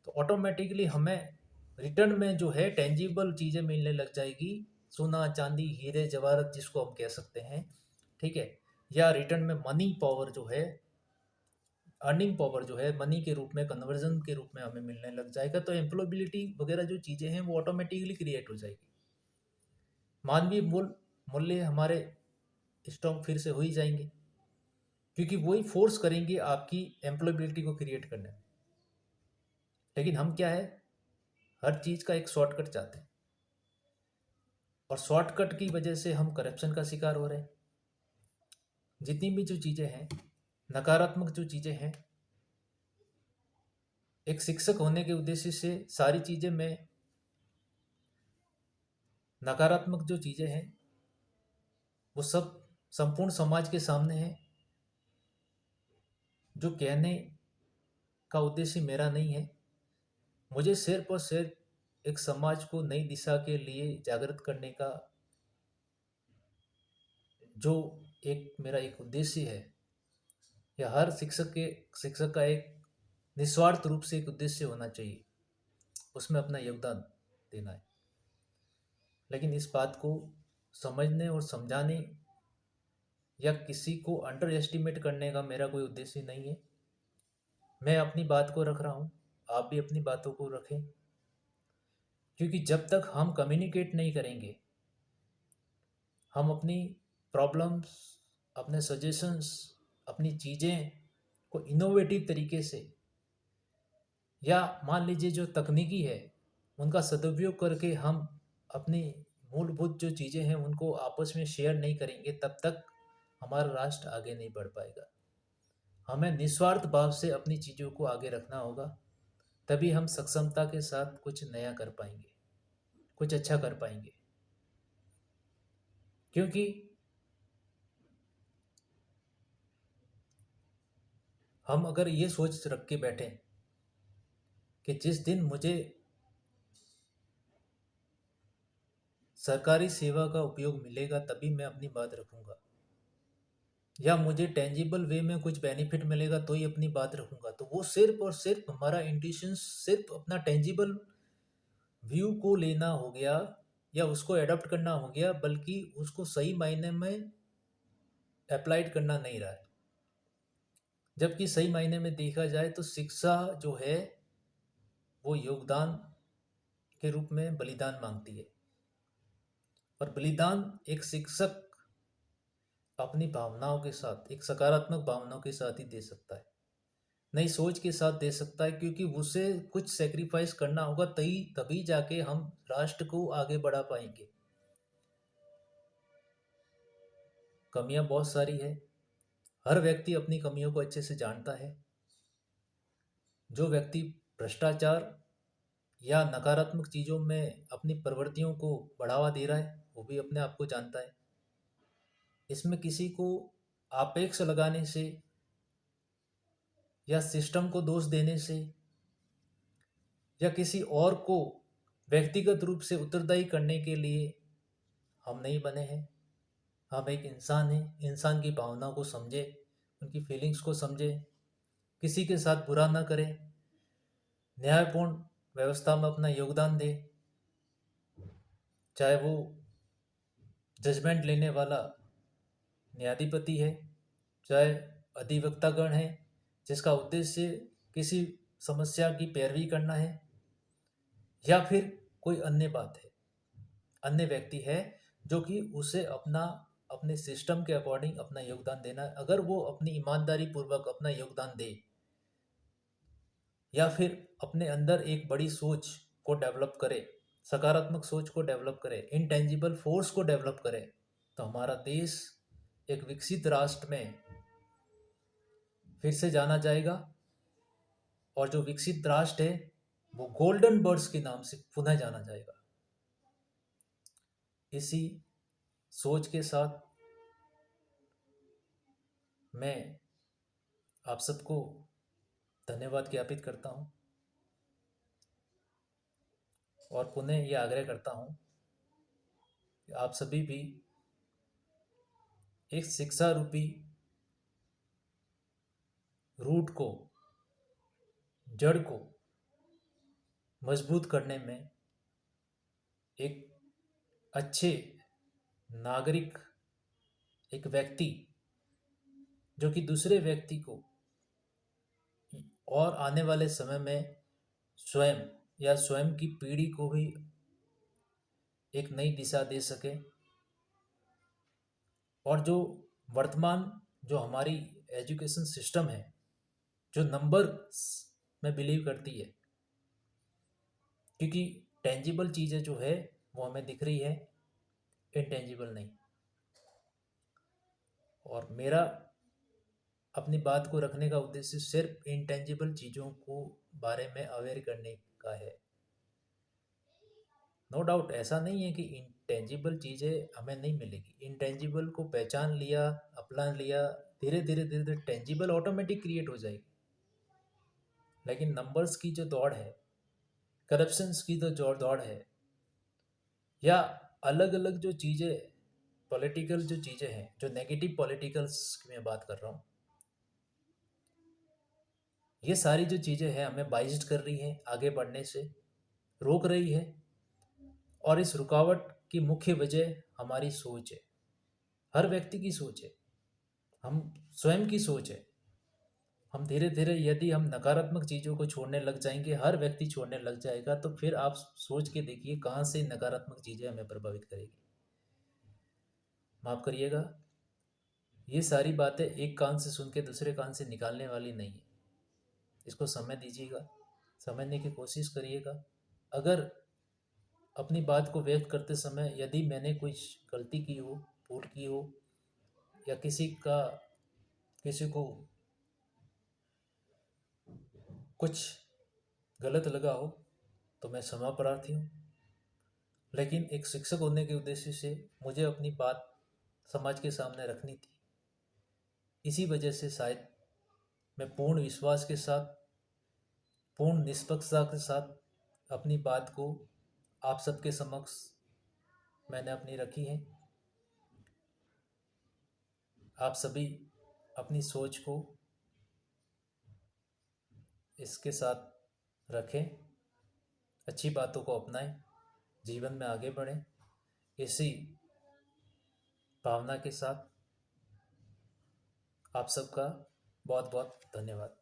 [SPEAKER 1] तो ऑटोमेटिकली हमें रिटर्न में जो है टेंजिबल चीज़ें मिलने लग जाएगी, सोना चांदी हीरे जवाहरत जिसको हम कह सकते हैं, ठीक है। या रिटर्न में मनी पावर जो है, अर्निंग पावर जो है मनी के रूप में, कन्वर्जन के रूप में हमें मिलने लग जाएगा। तो एम्प्लॉयबिलिटी वगैरह जो चीज़ें हैं वो ऑटोमेटिकली क्रिएट हो जाएगी। मानवीय मूल्य हमारे स्ट्रॉन्ग फिर से हो ही जाएंगे, क्योंकि वही फोर्स करेंगे आपकी एम्प्लॉयबिलिटी को क्रिएट करने में। लेकिन हम क्या है, हर चीज़ का एक शॉर्टकट चाहते हैं, और शॉर्टकट की वजह से हम करप्शन का शिकार हो रहे हैं। जितनी भी जो चीज़ें हैं, नकारात्मक जो चीज़ें हैं, एक शिक्षक होने के उद्देश्य से सारी चीज़ें में नकारात्मक जो चीज़ें हैं वो सब संपूर्ण समाज के सामने है। जो कहने का उद्देश्य मेरा नहीं है, मुझे सिर्फ और सिर्फ एक समाज को नई दिशा के लिए जागृत करने का जो एक मेरा एक उद्देश्य है, या हर शिक्षक का एक निस्वार्थ रूप से एक उद्देश्य होना चाहिए, उसमें अपना योगदान देना है। लेकिन इस बात को समझने और समझाने या किसी को अंडर एस्टिमेट करने का मेरा कोई उद्देश्य नहीं है। मैं अपनी बात को रख रहा हूँ, आप भी अपनी बातों को रखें, क्योंकि जब तक हम कम्युनिकेट नहीं करेंगे, हम अपनी प्रॉब्लम्स, अपने सजेशंस, अपनी चीज़ें को इनोवेटिव तरीके से, या मान लीजिए जो तकनीकी है उनका सदुपयोग करके हम अपनी मूलभूत जो चीज़ें हैं उनको आपस में शेयर नहीं करेंगे, तब तक हमारा राष्ट्र आगे नहीं बढ़ पाएगा। हमें निस्वार्थ भाव से अपनी चीज़ों को आगे रखना होगा, तभी हम सक्षमता के साथ कुछ नया कर पाएंगे, कुछ अच्छा कर पाएंगे। क्योंकि हम अगर ये सोच रख के बैठे कि जिस दिन मुझे सरकारी सेवा का उपयोग मिलेगा तभी मैं अपनी बात रखूंगा, या मुझे टेंजिबल वे में कुछ बेनिफिट मिलेगा तो ही अपनी बात रखूंगा, तो वो सिर्फ और सिर्फ हमारा इंट्यूशन सिर्फ अपना टेंजिबल व्यू को लेना हो गया, या उसको एडॉप्ट करना हो गया, बल्कि उसको सही मायने में अप्लाइड करना नहीं रहा है। जबकि सही मायने में देखा जाए तो शिक्षा जो है वो योगदान के रूप में बलिदान मांगती है, और बलिदान एक शिक्षक अपनी भावनाओं के साथ, एक सकारात्मक भावनाओं के साथ ही दे सकता है, नई सोच के साथ दे सकता है, क्योंकि उसे कुछ सेक्रीफाइस करना होगा, तभी तभी जाके हम राष्ट्र को आगे बढ़ा पाएंगे। कमियां बहुत सारी है, हर व्यक्ति अपनी कमियों को अच्छे से जानता है। जो व्यक्ति भ्रष्टाचार या नकारात्मक चीज़ों में अपनी प्रवृत्तियों को बढ़ावा दे रहा है वो भी अपने आप को जानता है। इसमें किसी को आपेक्ष लगाने से या सिस्टम को दोष देने से या किसी और को व्यक्तिगत रूप से उत्तरदायी करने के लिए हम नहीं बने हैं। हम एक इंसान हैं, इंसान की भावनाओं को समझे, उनकी फीलिंग्स को समझे, किसी के साथ बुरा ना करें, न्यायपूर्ण व्यवस्था में अपना योगदान दे, चाहे वो जजमेंट लेने वाला न्यायाधिपति है, चाहे अधिवक्तागण है जिसका उद्देश्य किसी समस्या की पैरवी करना है, या फिर कोई अन्य बात है, अन्य व्यक्ति है जो कि उसे अपना अपने सिस्टम के अकॉर्डिंग अपना योगदान देना है। अगर वो अपनी ईमानदारी पूर्वक अपना योगदान दे, या फिर अपने अंदर एक बड़ी सोच को डेवलप करे, सकारात्मक सोच को डेवलप करे, इनटेंजिबल फोर्स को डेवलप करे, तो हमारा देश एक विकसित राष्ट्र में फिर से जाना जाएगा, और जो विकसित राष्ट्र है वो गोल्डन बर्ड्स के नाम से पुनः जाना जाएगा। इसी सोच के साथ मैं आप सबको धन्यवाद ज्ञापित करता हूँ और पुनः ये आग्रह करता हूँ कि आप सभी भी एक शिक्षा रूपी रूट को, जड़ को मजबूत करने में एक अच्छे नागरिक, एक व्यक्ति जो कि दूसरे व्यक्ति को और आने वाले समय में स्वयं या स्वयं की पीढ़ी को भी एक नई दिशा दे सके, और जो वर्तमान जो हमारी एजुकेशन सिस्टम है जो नंबर्स में बिलीव करती है, क्योंकि टेंजिबल चीज़ें जो है वो हमें दिख रही है, इनटेंजिबल नहीं। और मेरा अपनी बात को रखने का उद्देश्य सिर्फ इनटेंजिबल चीज़ों को बारे में अवेयर करने का है। नो डाउट ऐसा नहीं है कि इंटेंजिबल चीज़ें हमें नहीं मिलेगी, इंटेंजिबल को पहचान लिया, अपना लिया, धीरे धीरे धीरे धीरे टेंजिबल ऑटोमेटिक क्रिएट हो जाएगी। लेकिन नंबर्स की जो दौड़ है, करप्शंस की जो दौड़ है, या अलग अलग जो चीज़ें, पॉलिटिकल जो चीज़ें हैं, जो नेगेटिव पॉलिटिकल्स की मैं बात कर रहा हूँ, ये सारी जो चीज़ें हैं हमें बाइज्ड कर रही हैं, आगे बढ़ने से रोक रही है। और इस रुकावट की मुख्य वजह हमारी सोच है, हर व्यक्ति की सोच है, हम स्वयं की सोच है। हम धीरे धीरे यदि हम नकारात्मक चीज़ों को छोड़ने लग जाएंगे, हर व्यक्ति छोड़ने लग जाएगा, तो फिर आप सोच के देखिए कहाँ से नकारात्मक चीज़ें हमें प्रभावित करेगी। माफ़ करिएगा, ये सारी बातें एक कान से सुन के दूसरे कान से निकालने वाली नहीं है। इसको समय दीजिएगा, समझने की कोशिश करिएगा। अगर अपनी बात को व्यक्त करते समय यदि मैंने कुछ गलती की हो, भूल की हो, या किसी को कुछ गलत लगा हो, तो मैं क्षमा प्रार्थी हूँ। लेकिन एक शिक्षक होने के उद्देश्य से मुझे अपनी बात समाज के सामने रखनी थी। इसी वजह से शायद मैं पूर्ण विश्वास के साथ, पूर्ण निष्पक्षता के साथ अपनी बात को आप सबके समक्ष मैंने अपनी रखी है। आप सभी अपनी सोच को इसके साथ रखें, अच्छी बातों को अपनाएं, जीवन में आगे बढ़ें। इसी भावना के साथ आप सबका बहुत बहुत धन्यवाद।